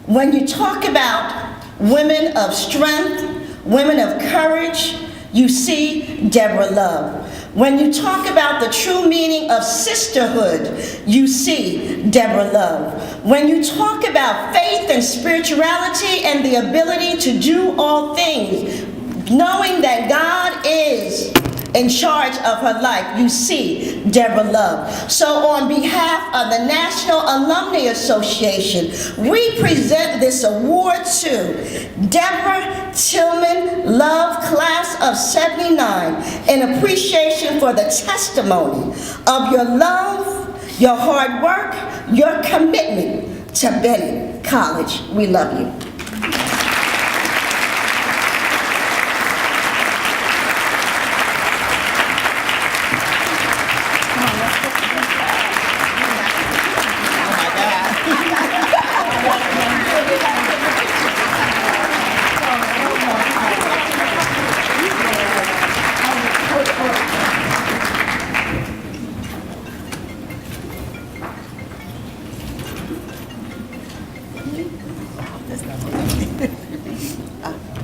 When you talk about women of strength, women of courage, you see Deborah Love. When you talk about the true meaning of sisterhood, you see Deborah Love. When you talk about faith and spirituality and the ability to do all things, knowing that God is in charge of her life, you see Deborah Love. So on behalf of the National Alumni Association, we present this award to Deborah Tillman Love, class of '79, in appreciation for the testimony of your love, your hard work, your commitment to Bennett College. We love you.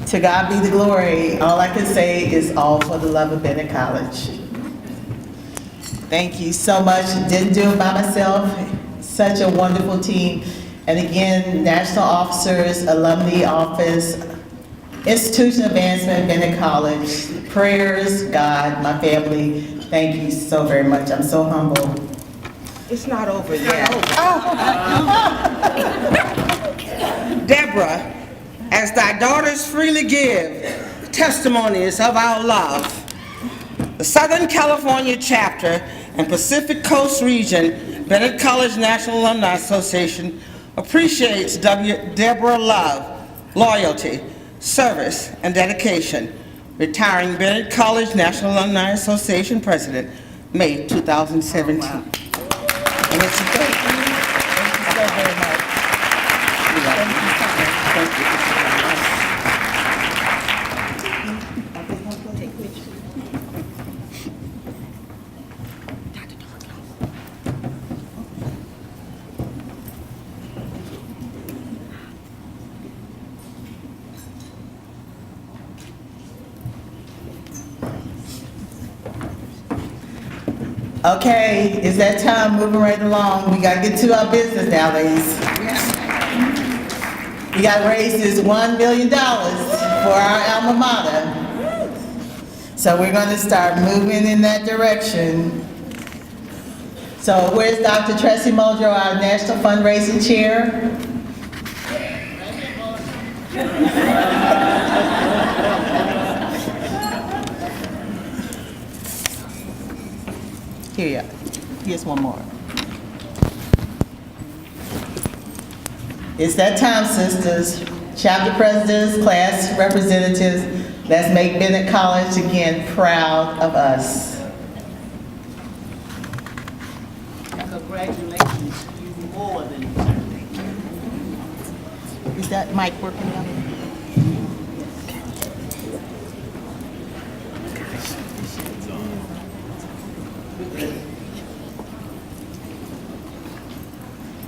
To God be the glory. All I can say is all for the love of Bennett College. Thank you so much. Didn't do it by myself. Such a wonderful team. And again, national officers, alumni office, institution advancement, Bennett College, prayers, God, my family. Thank you so very much. I'm so humble. It's not over yet. Deborah, as thy daughters freely give testimonies of our love, the Southern California chapter and Pacific Coast region Bennett College National Alumni Association appreciates Deborah Love, loyalty, service, and dedication. Retiring Bennett College National Alumni Association President, May 2017. Oh, wow. And it's a great. Thank you so very much. Thank you. Okay, it's that time, moving right along. We gotta get to our business now, ladies. We gotta raise this $1 million for our alma mater. So we're gonna start moving in that direction. So where's Dr. Tracy Muldrow, our National Fundraising Chair? Here, here's one more. It's that time, sisters. Chapter presidents, class representatives, let's make Bennett College again proud of us. Congratulations, you more than deserve. Is that mic working out?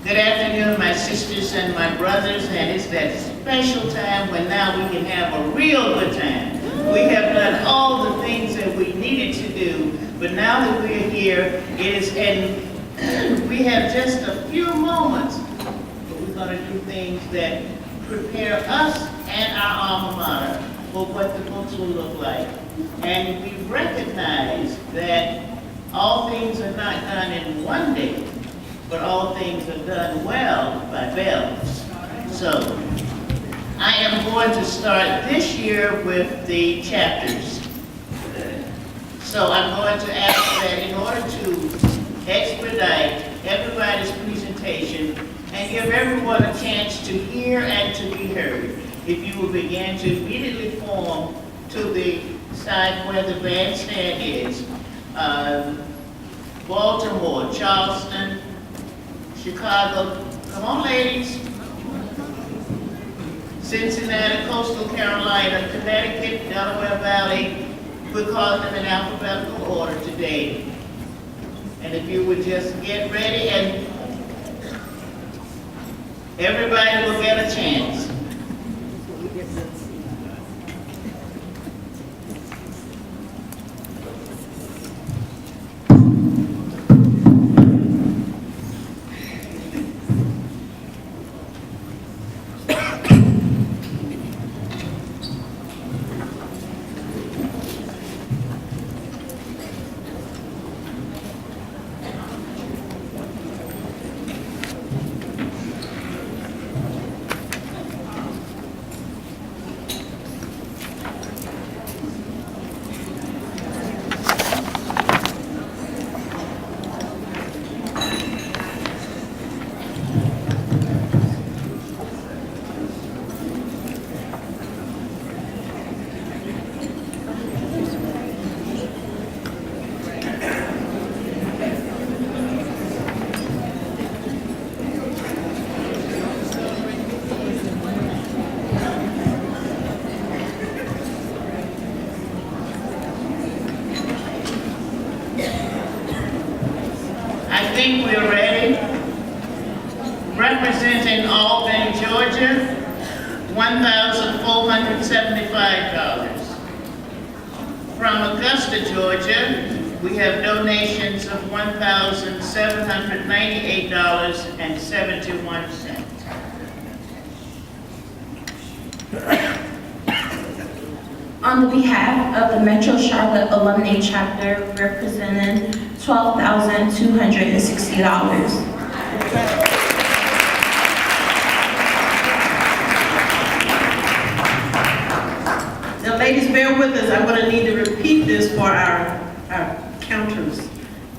Good afternoon, my sisters and my brothers, and it's that special time when now we can have a real good time. We have done all the things that we needed to do, but now that we're here, we have just a few moments, but we're going to do things that prepare us and our alma mater for what the books will look like. And we recognize that all things are not done in one day, but all things are done well by bells. So, I am going to start this year with the chapters. So I'm going to ask that in order to expedite everybody's presentation and give everyone a chance to hear and to be heard, if you will begin to immediately form to the side where the bandstand is. Baltimore, Charleston, Chicago, come on ladies, Cincinnati, Coastal Carolina, Connecticut, Delaware Valley. We're calling them in alphabetical order today. And if you would just get ready, and everybody will get a chance. I think we're ready. Representing Albany, Georgia, $1,475. From Augusta, Georgia, we have donations of $1,798.71. On behalf of the Metro Charlotte Alumni Chapter, representing $12,260. Now, ladies, bear with us. I'm going to need to repeat this for our counters.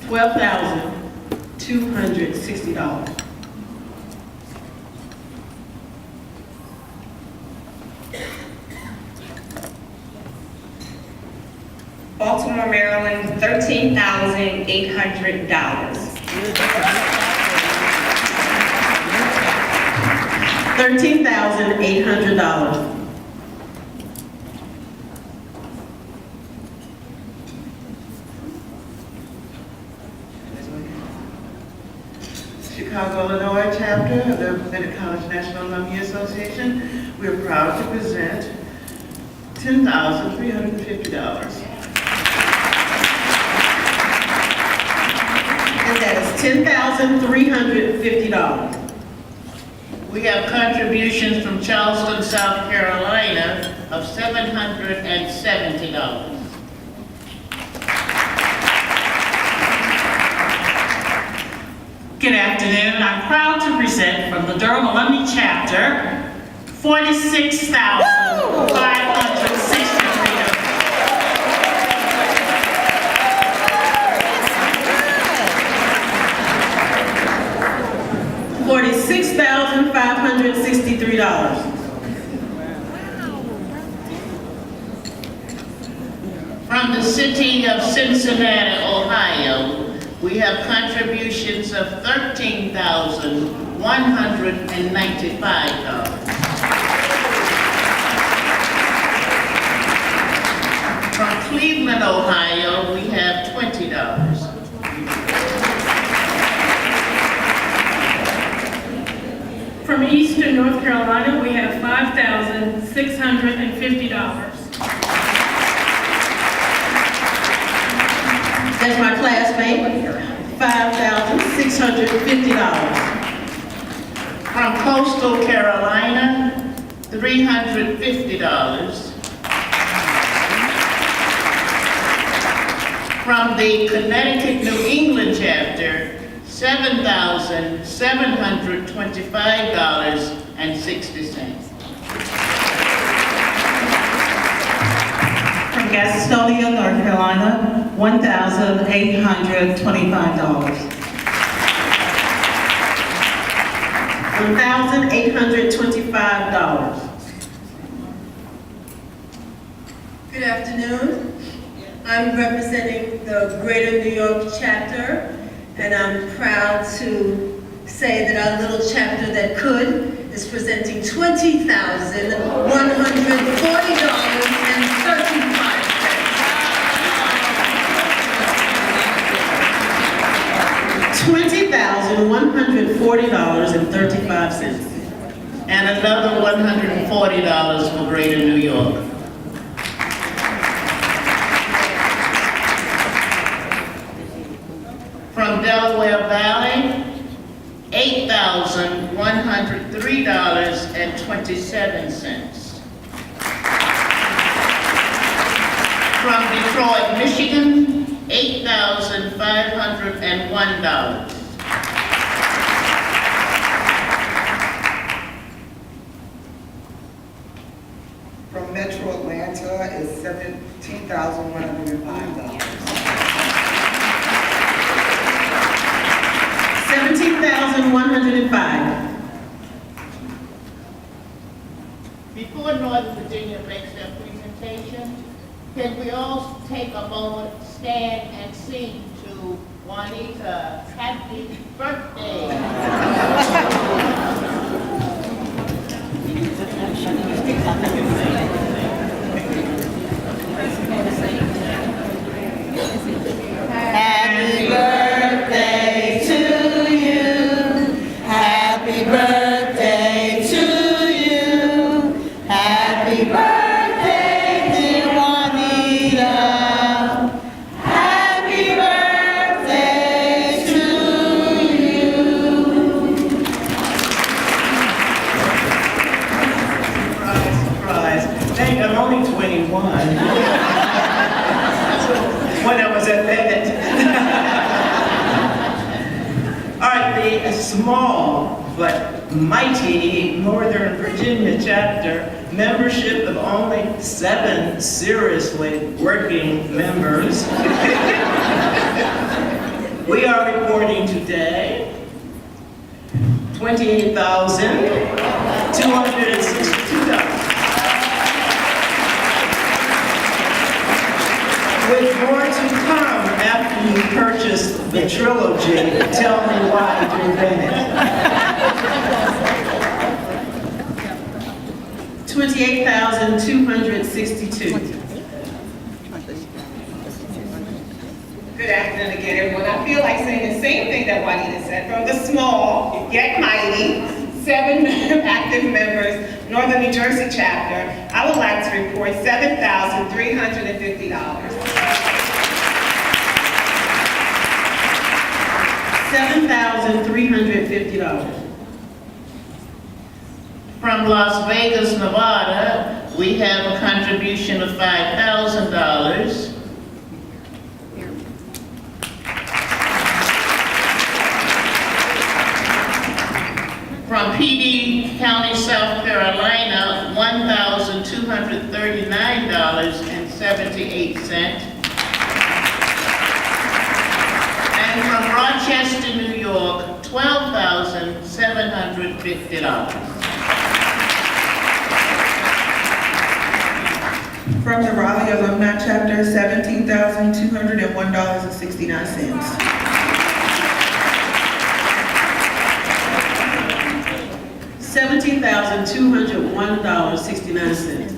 $12,260. Baltimore, Maryland, $13,800. $13,800. Chicago, Illinois chapter of the Bennett College National Alumni Association, we are proud to present $10,350. And that is $10,350. We have contributions from Charleston, South Carolina of $770. Good afternoon. I'm proud to present from the Durham Alumni Chapter, $46,563. $46,563. From the city of Cincinnati, Ohio, we have contributions of $13,195. From Cleveland, Ohio, we have $20. From Eastern North Carolina, we have $5,650. That's my classmate, $5,650. From Coastal Carolina, $350. From the Connecticut New England chapter, $7,725.60. From Gastonia, North Carolina, $1,825. $1,825. Good afternoon. I'm representing the Greater New York chapter, and I'm proud to say that our little chapter that could is presenting $20,140.35. $20,140.35. And another $140 for Greater New York. From Delaware Valley, $8,103.27. From Detroit, Michigan, $8,501. From Metro Atlanta is $17,105. $17,105. Before Northern Virginia makes their presentation, can we all take a moment, stand, and sing to Juanita, happy birthday. Happy birthday to you. Happy birthday to you. Happy birthday, dear Juanita. Happy birthday to you. Surprise. Dang, I'm only 21. When I was at Bennett. All right, the small but mighty Northern Virginia chapter, membership of only 7 seriously working members. We are reporting today $28,262. With more to come after you purchase the trilogy, Tell Me Why through Bennett. $28,262. Good afternoon again, everyone. I feel like saying the same thing that Juanita said. From the small, yet mighty, 7 active members, Northern New Jersey chapter, I would like to report $7,350. $7,350. From Las Vegas, Nevada, we have a contribution of $5,000. From PD County, South Carolina, $1,239.78. And from Rochester, New York, $12,750. From the Raleigh Alumni Chapter, $17,201.69. $17,201.69.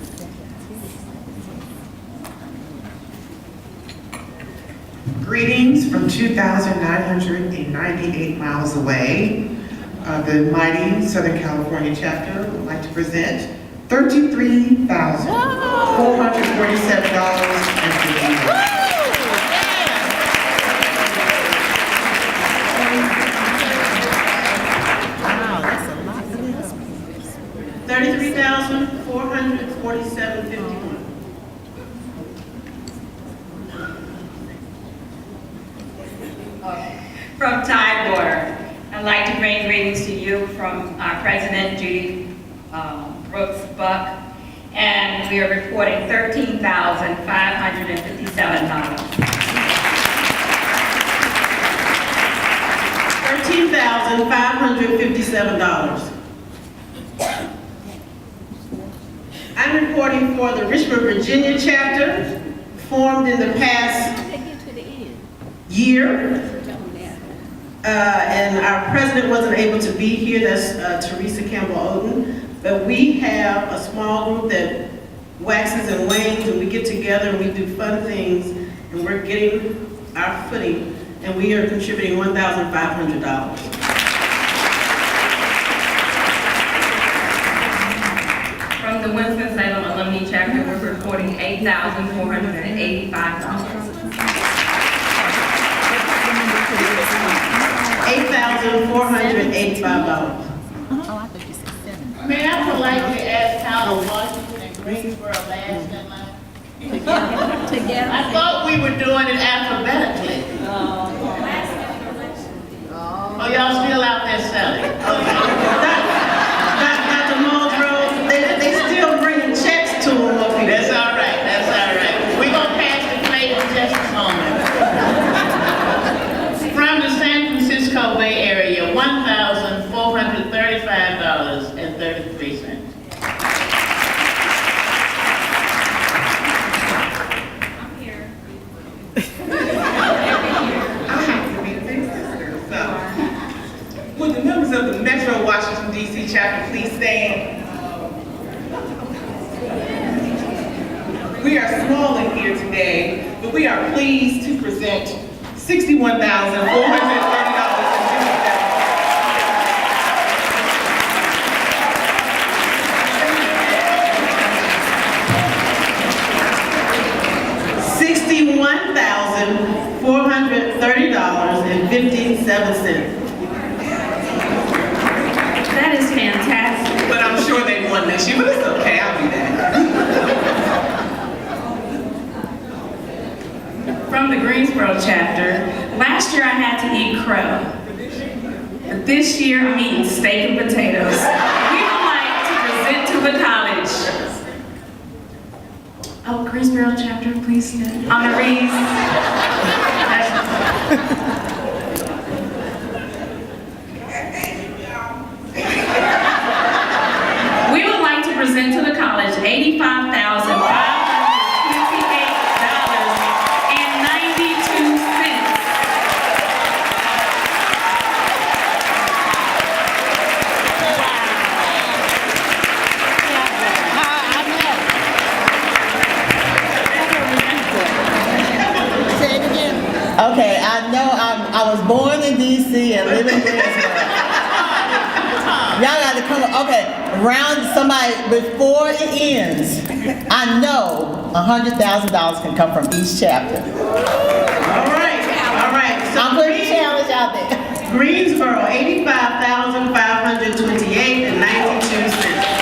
Greetings from 2,998 miles away. The mighty Southern California chapter would like to present $33,447.50. $33,447.51. From Tidewater, I'd like to bring greetings to you from our President, Judy Brooks Buck, and we are reporting $13,557. $13,557. I'm reporting for the Richmond, Virginia chapter, formed in the past year. And our president wasn't able to be here, that's Teresa Campbell Oden. But we have a small group that waxes and wanes, and we get together and we do fun things, and we're getting our footing, and we are contributing $1,500. From the Winston-Salem Alumni Chapter, we're reporting $8,485. $8,485. May I politely ask how the Washington and Greensboro last in line? Together. I thought we were doing it alphabetically. Oh, y'all still out there selling? Okay. Dr. Muldrow, they still bringing checks to them up here. That's all right, that's all right. We're going to pass the plate in just a moment. From the San Francisco Bay Area, $1,435.33. Would the members of the Metro Washington, D.C. chapter please stand? We are small in here today, but we are pleased to present $61,430.50. $61,430.57. That is fantastic. But I'm sure they won next year, but it's okay, I'll be there. From the Greensboro chapter, last year I had to eat crow. But this year I'm eating steak and potatoes. We would like to present to the college. Oh, Greensboro chapter, please stand. Honorees. We would like to present to the college $85,528.92. Okay, I know I was born in D.C. and live in Greensboro. Y'all got to come, okay, around somebody, before it ends, I know $100,000 can come from each chapter. All right. So I'm putting a challenge out there. Greensboro, $85,528.92.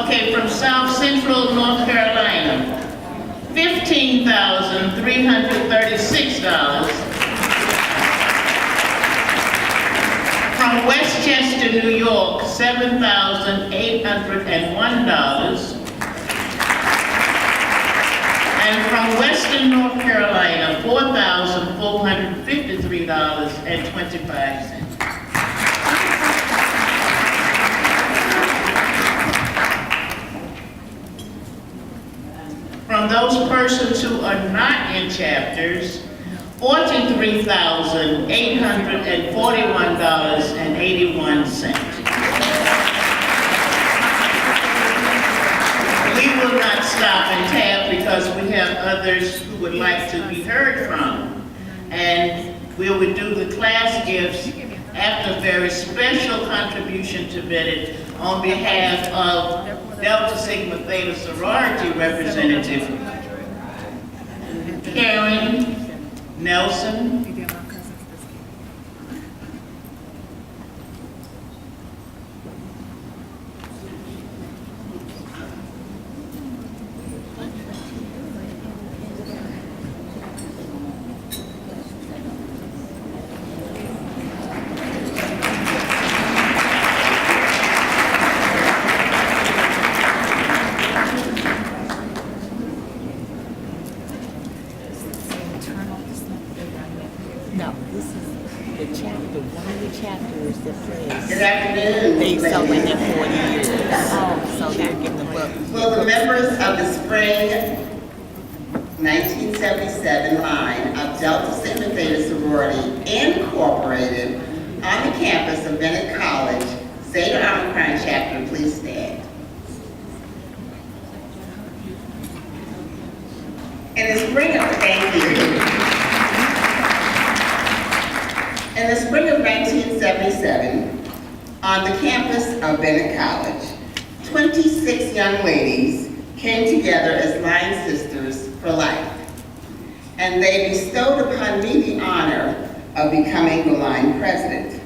Okay, from South Central North Carolina, $15,336. From Westchester, New York, $7,801. And from Western North Carolina, $4,453.25. persons who are not in chapters, $43,841.81. We will not stop and tab because we have others who would like to be heard from. And we will do the class gifts after a very special contribution to Bennett on behalf of Delta Sigma Theta sorority representative Karen Nelson. No, this is the chapter, one of the chapters that plays. Good afternoon. They celebrate their 40 years. Oh, so they're giving the book. Will the members of the spring 1977 line of Delta Sigma Theta sorority incorporated on the campus of Bennett College, Zeta Omicron chapter, please stand. In the spring of, thank you. In the spring of 1977, on the campus of Bennett College, 26 young ladies came together as line sisters for life. And they bestowed upon me the honor of becoming the line president.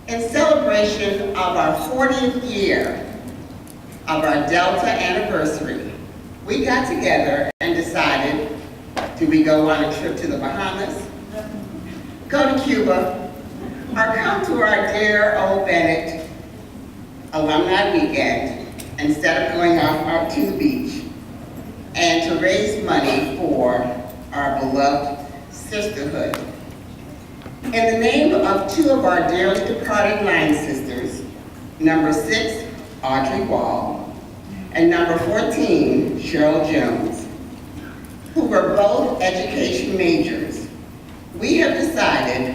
In celebration of our 40th year of our Delta anniversary, we got together and decided, do we go on a trip to the Bahamas, go to Cuba, or come to our dear old Bennett alumni weekend instead of going off to the beach, and to raise money for our beloved sisterhood. In the name of two of our dearly departed line sisters, number 6, Audrey Wall, and number 14, Cheryl Jones, who were both education majors, we have decided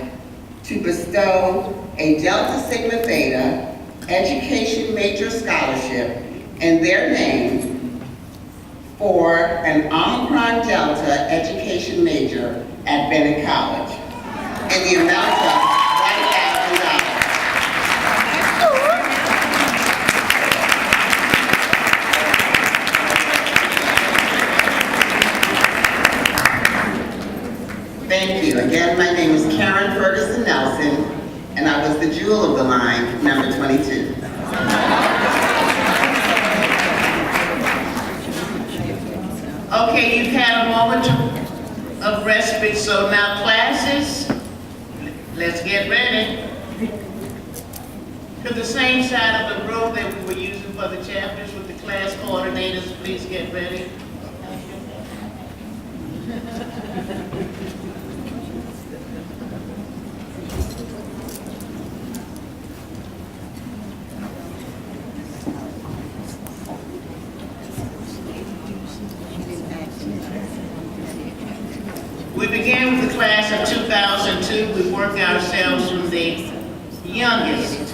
to bestow a Delta Sigma Theta education major scholarship in their name for an Omicron Delta education major at Bennett College in the amount of $1,000. Thank you. Again, my name is Karen Ferguson Nelson, and I was the jewel of the line, number 22. Okay, you've had a moment of respite, so now classes, let's get ready. To the same side of the room that we were using for the chapters with the class coordinators, please get ready. We began with the class of 2002. We worked ourselves from the youngest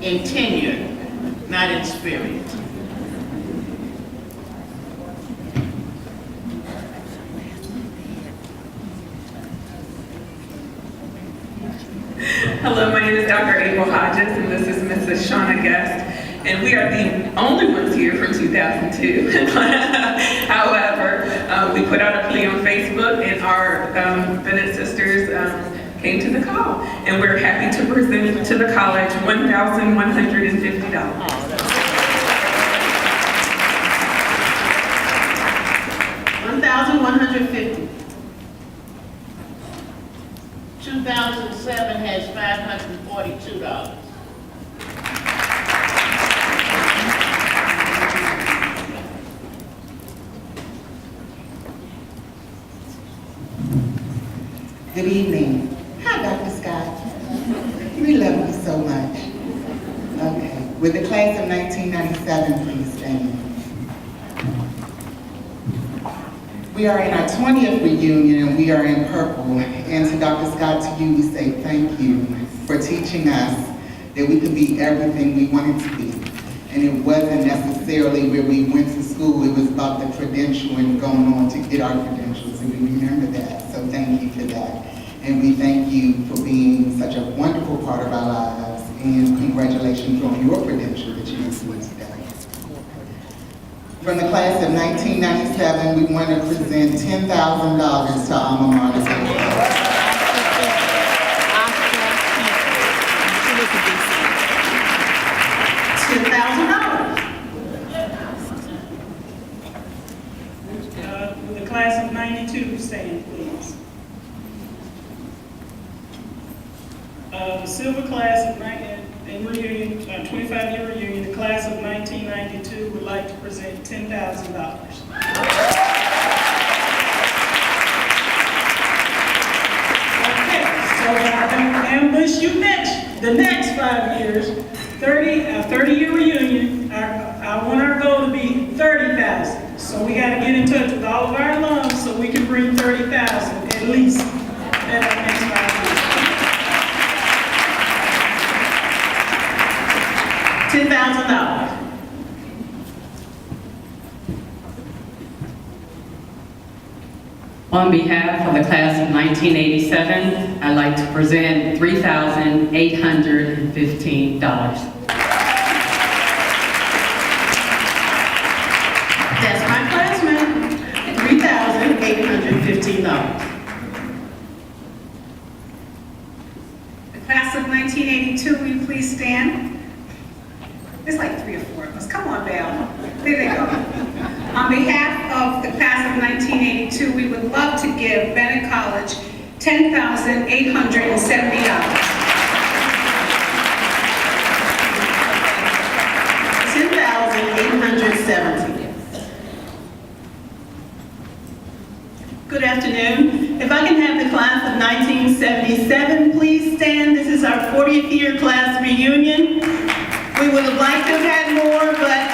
in tenure, not in spirit. Hello, my name is Dr. April Hodges, and this is Mrs. Shauna Guest, and we are the only ones here from 2002. However, we put out a plea on Facebook, and our Bennett sisters came to the call, and we're happy to present to the college $1,150. $1,150. 2007 has $542. Good evening. Hi, Dr. Scott. We love you so much. Okay. With the class of 1997, please stand. We are in our 20th reunion and we are in purple. And to Dr. Scott, to you, we say thank you for teaching us that we could be everything we wanted to be. And it wasn't necessarily where we went to school, it was about the credential and going on to get our credentials, and we remember that. So thank you for that. And we thank you for being such a wonderful part of our lives, and congratulations on your credential that you received today. From the class of 1997, we want to present $10,000 to Alma Mater. Will the class of 92 stand, please? The silver class of in reunion, 25-year reunion, the class of 1992 would like to present $10,000. Okay, so I don't ambush you the next 5 years, 30-year reunion, I want our goal to be 30,000. So we got to get in touch with all of our alums so we can bring 30,000 at least at our next 5 years. $10,000. On behalf of the class of 1987, I'd like to present $3,815. That's my classmate, $3,815. The class of 1982, will you please stand? There's like 3 or 4 of us. Come on, Val. There they go. On behalf of the class of 1982, we would love to give Bennett College $10,870. $10,870. Good afternoon. If I can have the class of 1977, please stand. This is our 40th year class reunion. We would have liked to have had more, but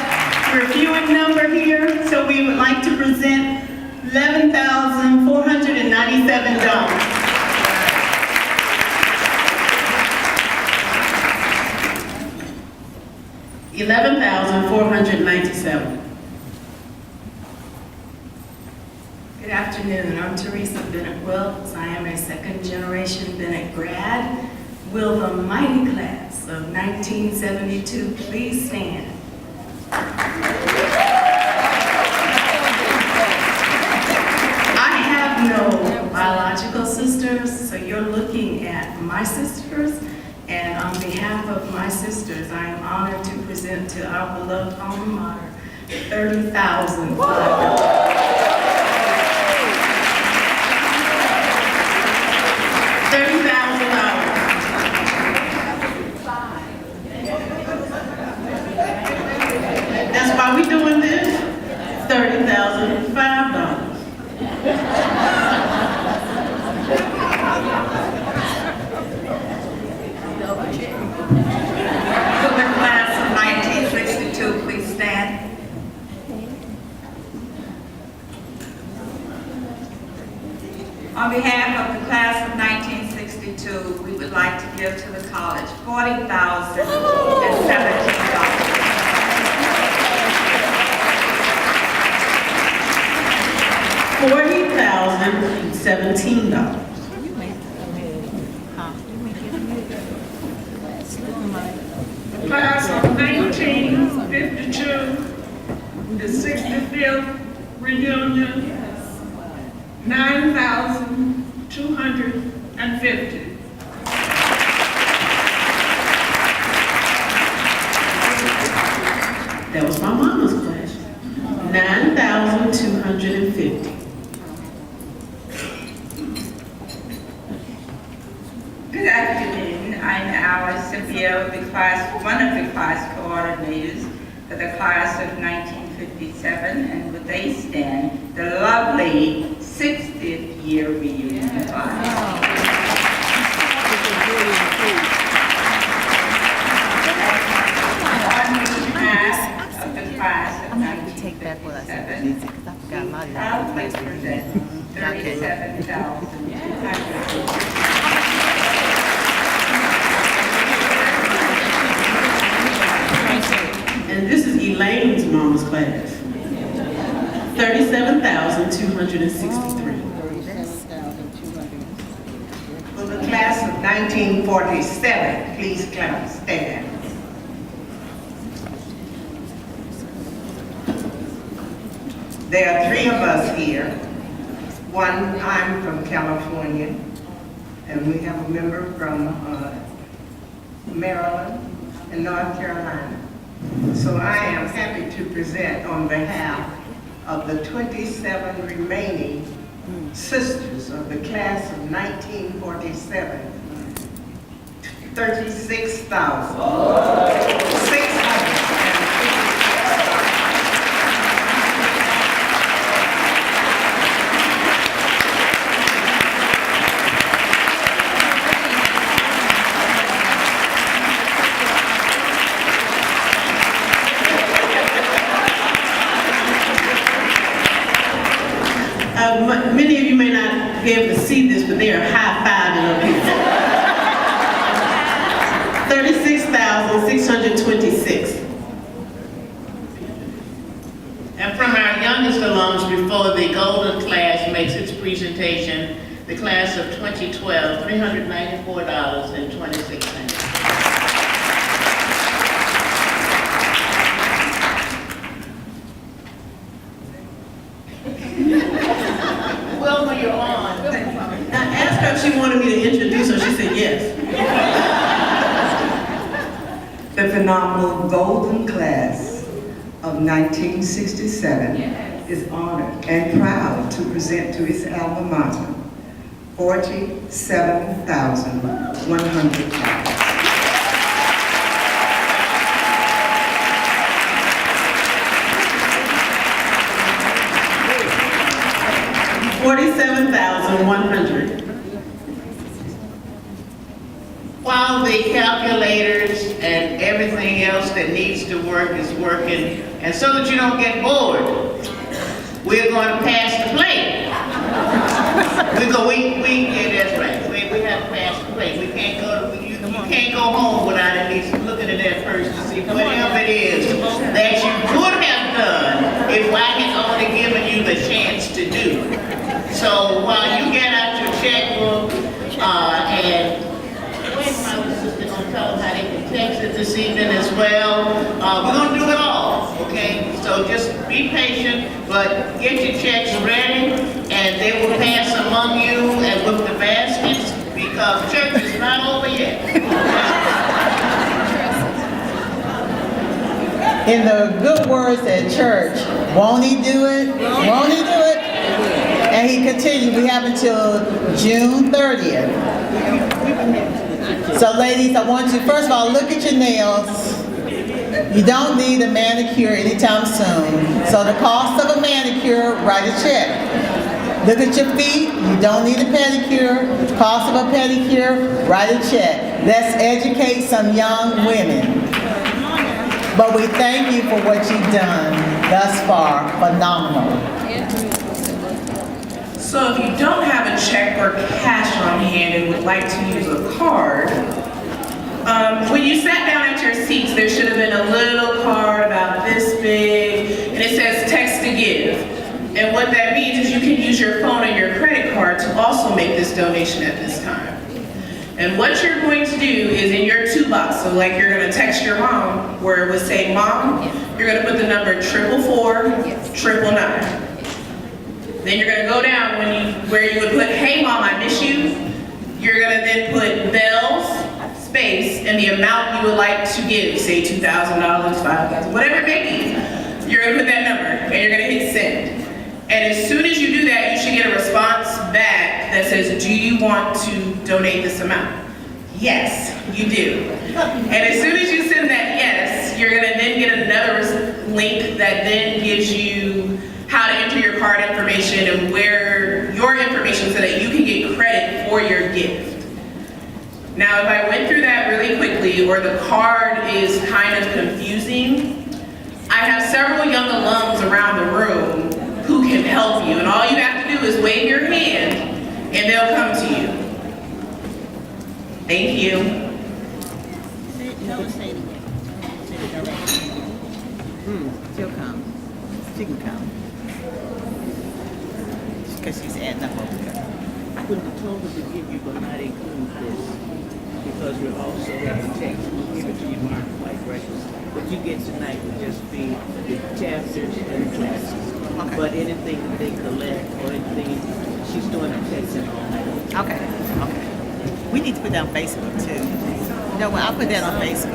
we're few in number here, so we would like to present $11,497. $11,497. Good afternoon. I'm Teresa Bennett Wilkes. I am a second-generation Bennett grad. Will the mighty class of 1972 please stand? I have no biological sisters, so you're looking at my sisters. And on behalf of my sisters, I am honored to present to our beloved alma mater $30,500. That's why we doing this. $30,005. Will the class of 1962 please stand? On behalf of the class of 1962, we would like to give to the college $40,017. $40,017. Class of 1952, the 65th reunion, $9,250. That was my mama's class. $9,250. Good afternoon. I'm Alice Cynthia, one of the class coordinators for the class of 1957, and would they stand, the lovely 60th year reunion class. On behalf of the class of 1957, I would like to present class. 37,263. For the class of 1947, please stand. There are three of us here. One, I'm from California, and we have a member from Maryland and North Carolina. So I am happy to present on behalf of the 27 remaining sisters of the class of 1947, 36,650. Many of you may not be able to see this, but they are high-fiving up here. 36,626. And from our youngest alums before the golden class makes its presentation, the class of 2012, $394.26. Wilma, you're on. I asked her if she wanted me to introduce her. She said yes. The phenomenal golden class of 1967 is honored and proud to present to its alma mater $47,100. $47,100. While the calculators and everything else that needs to work is working, and so that you don't get bored, we're going to pass the plate. Yeah, that's right. We have to pass the plate. We can't go. You can't go home without at least looking at that purse to see whatever it is that you could have done if I had only given you the chance to do. So while you get out your checkbook and where's my assistant gonna tell them how they can text it this evening as well. We're gonna do it all, okay? So just be patient, but get your checks ready, and they will pass among you and with the baskets, because church is not over yet. In the good words at church, won't he do it? Won't he do it? And he continued, we have until June 30th. So ladies, I want you, first of all, look at your nails. You don't need a manicure anytime soon. So the cost of a manicure, write a check. Look at your feet, you don't need a pedicure. Cost of a pedicure, write a check. Let's educate some young women. But we thank you for what you've done thus far. Phenomenal. So if you don't have a check or cash on hand and would like to use a card, when you sat down at your seats, there should have been a little card about this big, and it says text to give. And what that means is you can use your phone and your credit card to also make this donation at this time. And what you're going to do is in your toolbox, so like you're gonna text your mom, where it would say, Mom, you're gonna put the number 444-999. Then you're gonna go down where you would put, hey mom, I miss you. You're gonna then put bells, space, and the amount you would like to give, say $2,000, $5,000, whatever it may be. You're gonna put that number and you're gonna hit send. And as soon as you do that, you should get a response back that says, do you want to donate this amount? Yes, you do. And as soon as you send that yes, you're gonna then get another link that then gives you how to enter your card information and where your information so that you can get credit for your gift. Now, if I went through that really quickly or the card is kind of confusing, I have several young alums around the room who can help you. And all you have to do is wave your hand and they'll come to you. Thank you. She'll come. She can come. Because she's adding up over there. When the total to give you will not include this, because we also have the text, we'll give it to you marked white records. What you get tonight will just be the chapters and the classes. Okay. But anything that they collect or anything, she's doing a text and all that. Okay. Okay. We need to put that on Facebook too. No, well, I'll put that on Facebook.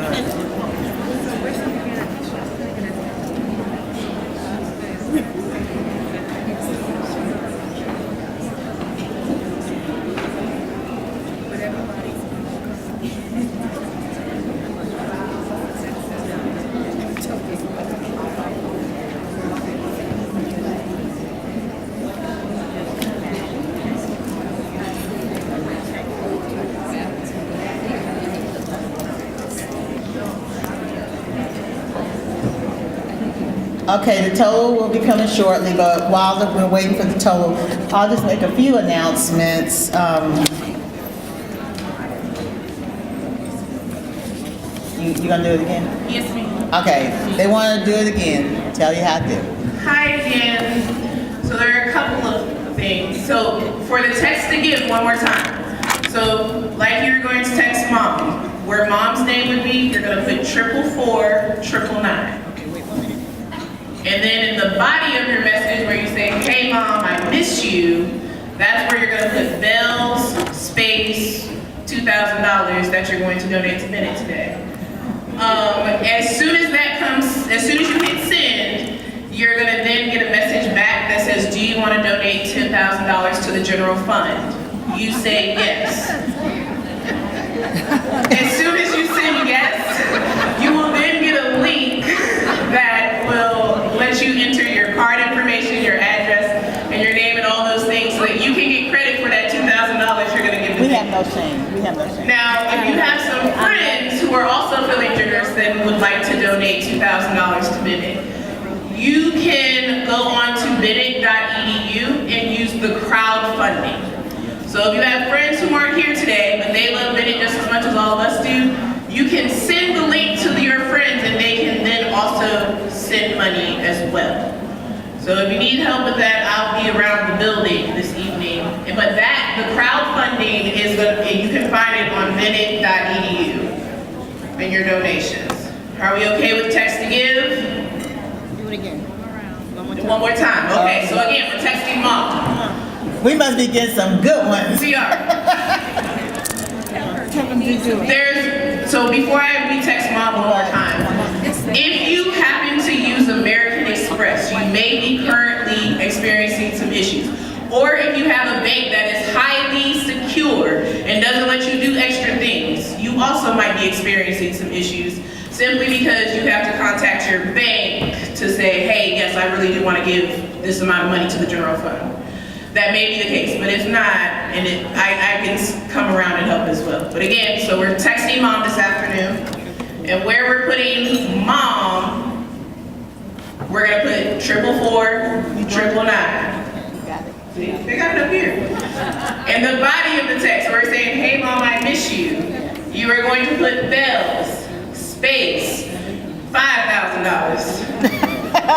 Okay, the total will be coming shortly, but while we're waiting for the total, I'll just make a few announcements. You gonna do it again? Yes, ma'am. Okay, they want to do it again. Tell you how to do it. Hi again. So there are a couple of things. So for the text to give one more time. So like you're going to text mom, where mom's name would be, you're gonna put 444 999. And then in the body of your message where you say, hey mom, I miss you, that's where you're gonna put bells, space, $2,000 that you're going to donate to Bennett today. As soon as that comes, as soon as you hit send, you're gonna then get a message back that says, do you wanna donate $10,000 to the general fund? You say yes. As soon as you say yes, you will then get a link that will let you enter your card information, your address, and your name and all those things so that you can get credit for that $2,000 you're gonna give. We have no shame. We have no shame. Now, if you have some friends who are also feeling generous and would like to donate $2,000 to Bennett, you can go on to bennett.edu and use the crowdfunding. So if you have friends who aren't here today, but they love Bennett just as much as all of us do, you can send the link to your friends and they can then also send money as well. So if you need help with that, I'll be around the building this evening. But that, the crowdfunding is you can find it on bennett.edu and your donations. Are we okay with text to give? Do it again. One more time. Okay, so again, we're texting mom. We must be getting some good ones. We are. So before we text mom one more time, if you happen to use American Express, you may be currently experiencing some issues. Or if you have a bank that is highly secure and doesn't let you do extra things, you also might be experiencing some issues simply because you have to contact your bank to say, hey, yes, I really do want to give this amount of money to the general fund. That may be the case, but if not, and I can come around and help as well. But again, so we're texting mom this afternoon, and where we're putting mom, we're gonna put 444 999. See, they got it up here. And the body of the text, we're saying, hey mom, I miss you. You are going to put bells, space, $5,000.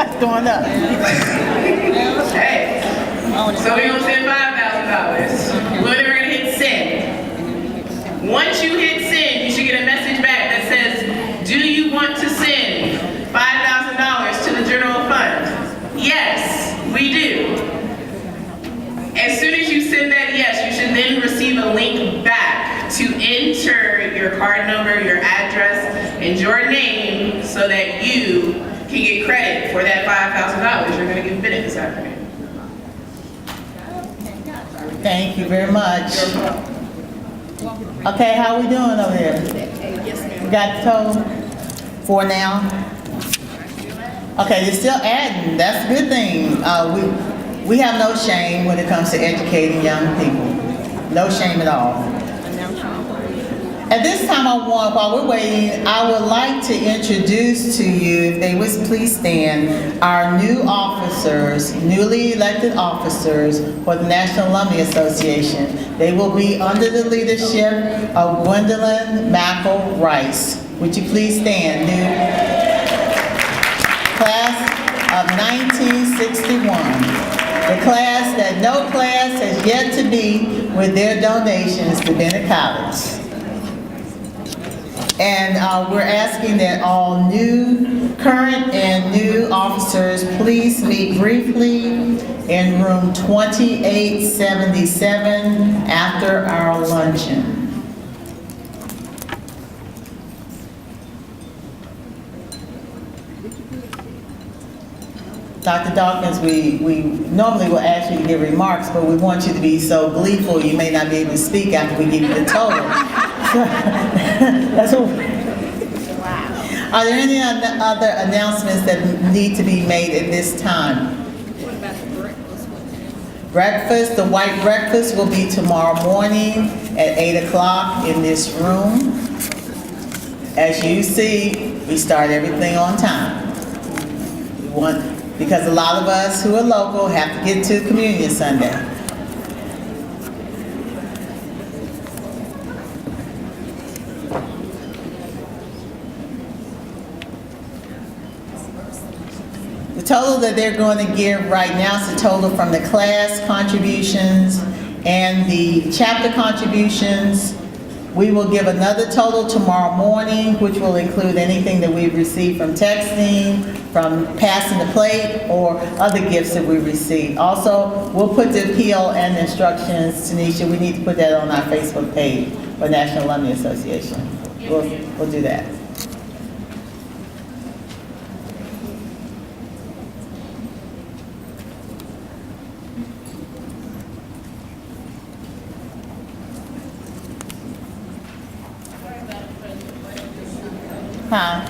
It's going up. Hey. So we're gonna send $5,000. Well, then we're gonna hit send. Once you hit send, you should get a message back that says, do you want to send $5,000 to the general fund? Yes, we do. As soon as you send that yes, you should then receive a link back to enter your card number, your address, and your name so that you can get credit for that $5,000 you're gonna give Bennett this afternoon. Thank you very much. Okay, how are we doing over here? We got the total for now? Okay, you're still adding. That's a good thing. We have no shame when it comes to educating young people. No shame at all. At this time, while we're waiting, I would like to introduce to you, if they would please stand, our new officers, newly elected officers for the National Alumni Association. They will be under the leadership of Gwendolyn Mackle Rice. Would you please stand, new class 1961. The class that no class has yet to be with their donations to Bennett College. And we're asking that all new, current and new officers please meet briefly in room 2877 after our luncheon. Dr. Dawkins, we normally will ask you to give remarks, but we want you to be so gleeful you may not be able to speak after we give you the total. That's what. Are there any other announcements that need to be made at this time? What about the breakfast? Breakfast, the white breakfast will be tomorrow morning at 8 o'clock in this room. As you see, we start everything on time. Because a lot of us who are local have to get to Communion Sunday. The total that they're going to give right now is the total from the class contributions and the chapter contributions. We will give another total tomorrow morning, which will include anything that we've received from texting, from passing the plate, or other gifts that we received. Also, we'll put the appeal and instructions, Tanisha, we need to put that on our Facebook page for National Alumni Association. We'll do that. Huh?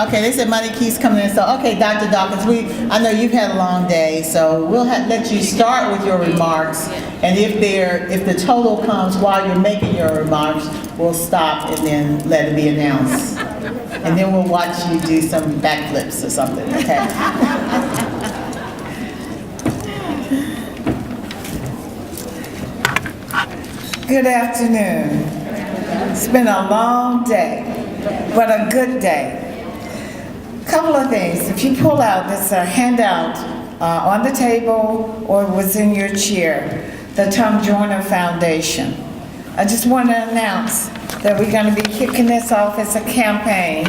Okay, they said money keeps coming in. So, okay, Dr. Dawkins, I know you've had a long day, so we'll let you start with your remarks. And if the total comes while you're making your remarks, we'll stop and then let it be announced. And then we'll watch you do some backflips or something, okay? Good afternoon. It's been a long day, but a good day. Couple of things. If you pull out, there's a handout on the table or was in your chair, the Tom Joyner Foundation. I just want to announce that we're going to be kicking this off as a campaign,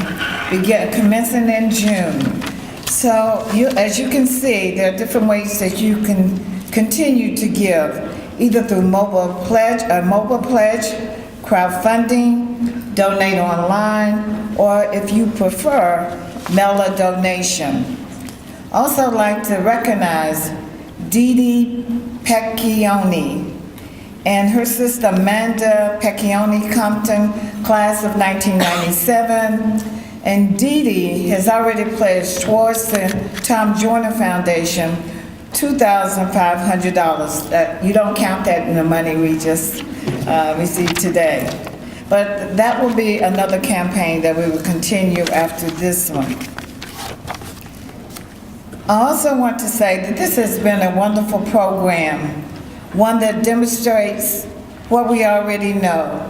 commencing in June. So as you can see, there are different ways that you can continue to give, either through mobile pledge, crowdfunding, donate online, or if you prefer, mail a donation. Also like to recognize Dee Dee Pecchioni and her sister Amanda Pecchioni Compton, class of 1997. And Dee Dee has already pledged towards the Tom Joyner Foundation $2,500. You don't count that in the money we just received today. But that will be another campaign that we will continue after this one. I also want to say that this has been a wonderful program, one that demonstrates what we already know.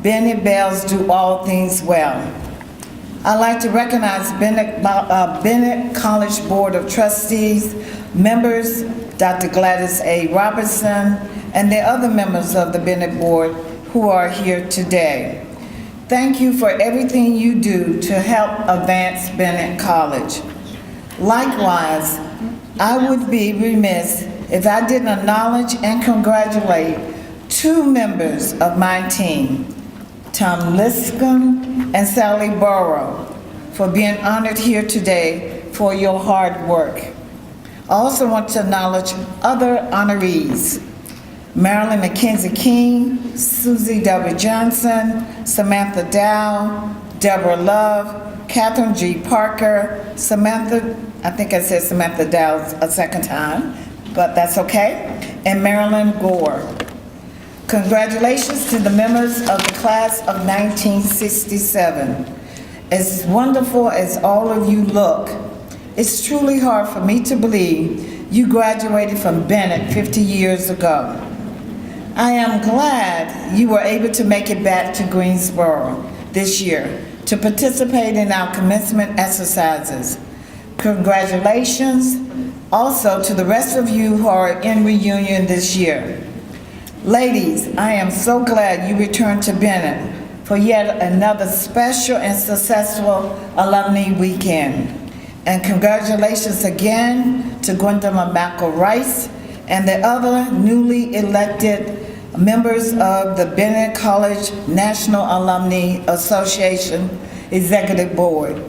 Bennett Bells do all things well. I'd like to recognize Bennett College Board of Trustees, members, Dr. Gladys A. Robertson, and the other members of the Bennett Board who are here today. Thank you for everything you do to help advance Bennett College. Likewise, I would be remiss if I didn't acknowledge and congratulate two members of my team, Tom Liscombe and Sally Burrow, for being honored here today for your hard work. I also want to acknowledge other honorees, Marilyn McKenzie King, Susie W. Johnson, Samantha Dow, Deborah Love, Catherine G. Parker, Samantha, I think I said Samantha Dow a second time, but that's okay, and Marilyn Gore. Congratulations to the members of the class of 1967. As wonderful as all of you look, it's truly hard for me to believe you graduated from Bennett 50 years ago. I am glad you were able to make it back to Greensboro this year to participate in our commencement exercises. Congratulations also to the rest of you who are in reunion this year. Ladies, I am so glad you returned to Bennett for yet another special and successful alumni weekend. And congratulations again to Gwendolyn McElrice and the other newly elected members of the Bennett College National Alumni Association Executive Board.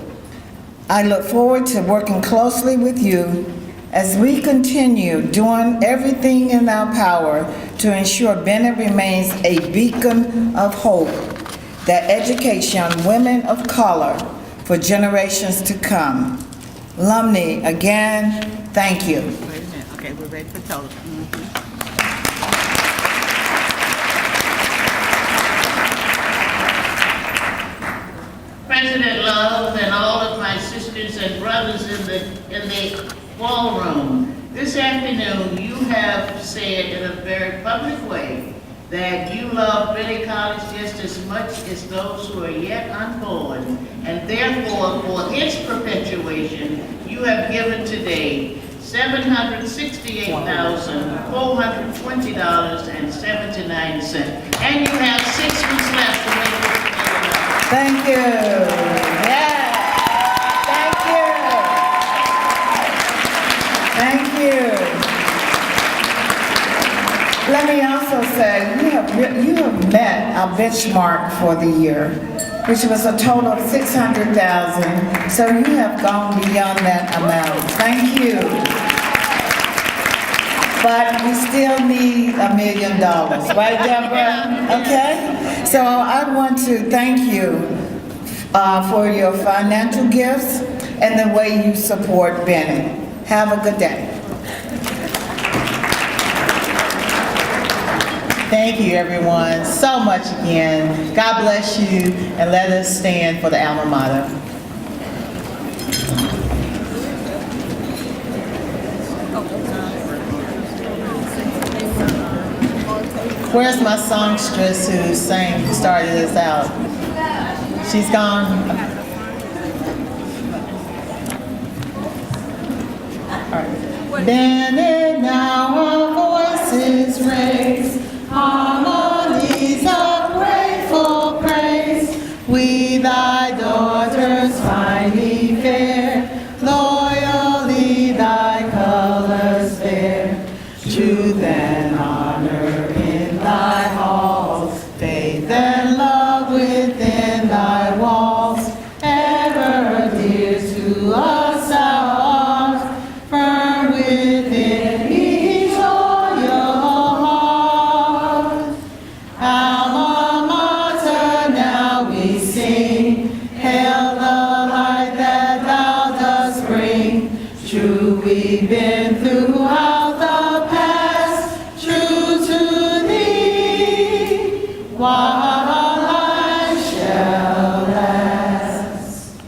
I look forward to working closely with you as we continue doing everything in our power to ensure Bennett remains a beacon of hope that educates young women of color for generations to come. Alumni, again, thank you. Wait a minute. Okay, we're ready for total. President Love and all of my sisters and brothers in the ballroom, this afternoon you have said in a very public way that you love Bennett College just as much as those who are yet unborn, and therefore for its perpetuation you have given today $768,420.79, and you have 6 weeks left to make it. Thank you. Yeah. Thank you. Let me also say, you have met our benchmark for the year, which was a total of $600,000. So you have gone beyond that amount. Thank you. But we still need $1 million, right, Deborah? Okay? So I want to thank you for your financial gifts and the way you support Bennett. Have a good day. Thank you, everyone, so much again. God bless you, and let us stand for the alma mater. Where's my songstress who started us out? She's gone? All right. Bennett, now our voices raise, harmonies of grateful praise. We thy daughters finely fair, loyally thy colors bear. Truth and honor in thy halls, faith and love within thy walls. Ever dear to us thou art, firm within each loyal heart. Alma mater, now we sing, hail the light that thou dost bring. True, we've been throughout the past, true to thee, while our life shall last.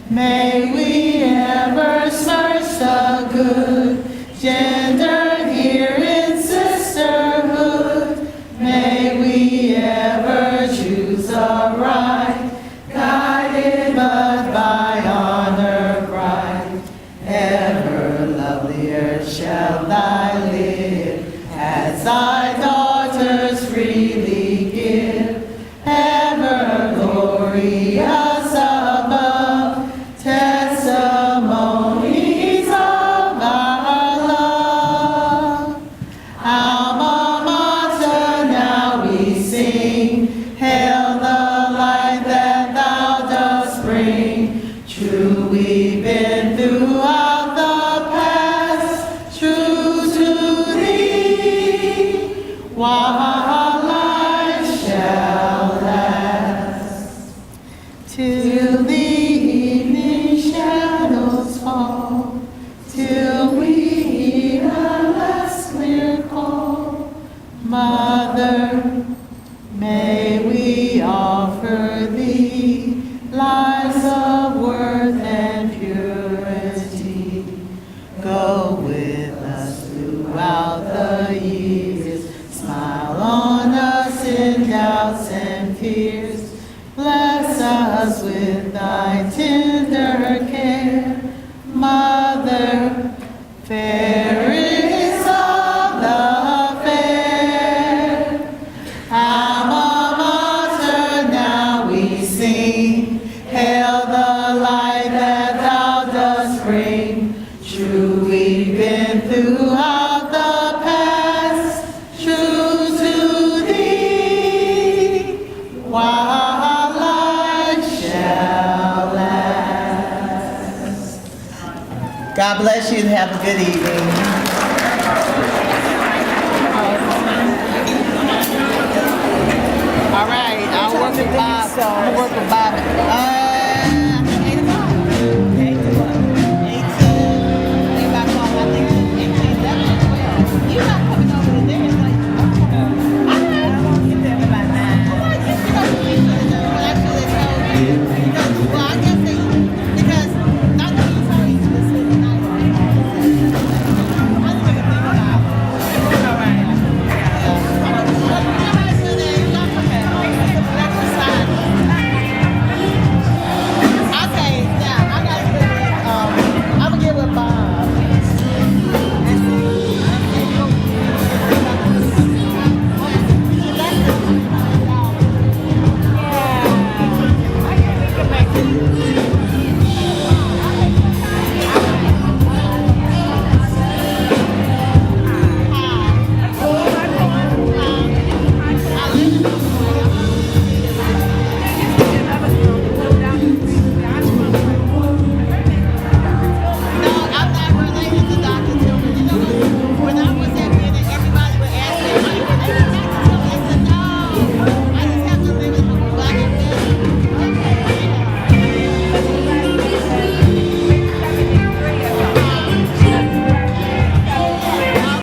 May we ever search the good, gendered here in sisterhood. May we ever choose aright, guided but by honor bright. Ever lovelier shall thy live, as thy daughters freely give. Ever glorious above, testimonies of our love. Alma mater, now we sing, hail the light that thou dost bring. True, we've been throughout the past, true to thee, while life shall last. Till the evening shadows fall, till we hear a last clear call. Mother, may we offer thee lives of worth and purity. God bless you and have a good evening. All right, I'll work with Bob. I'll work with Bob.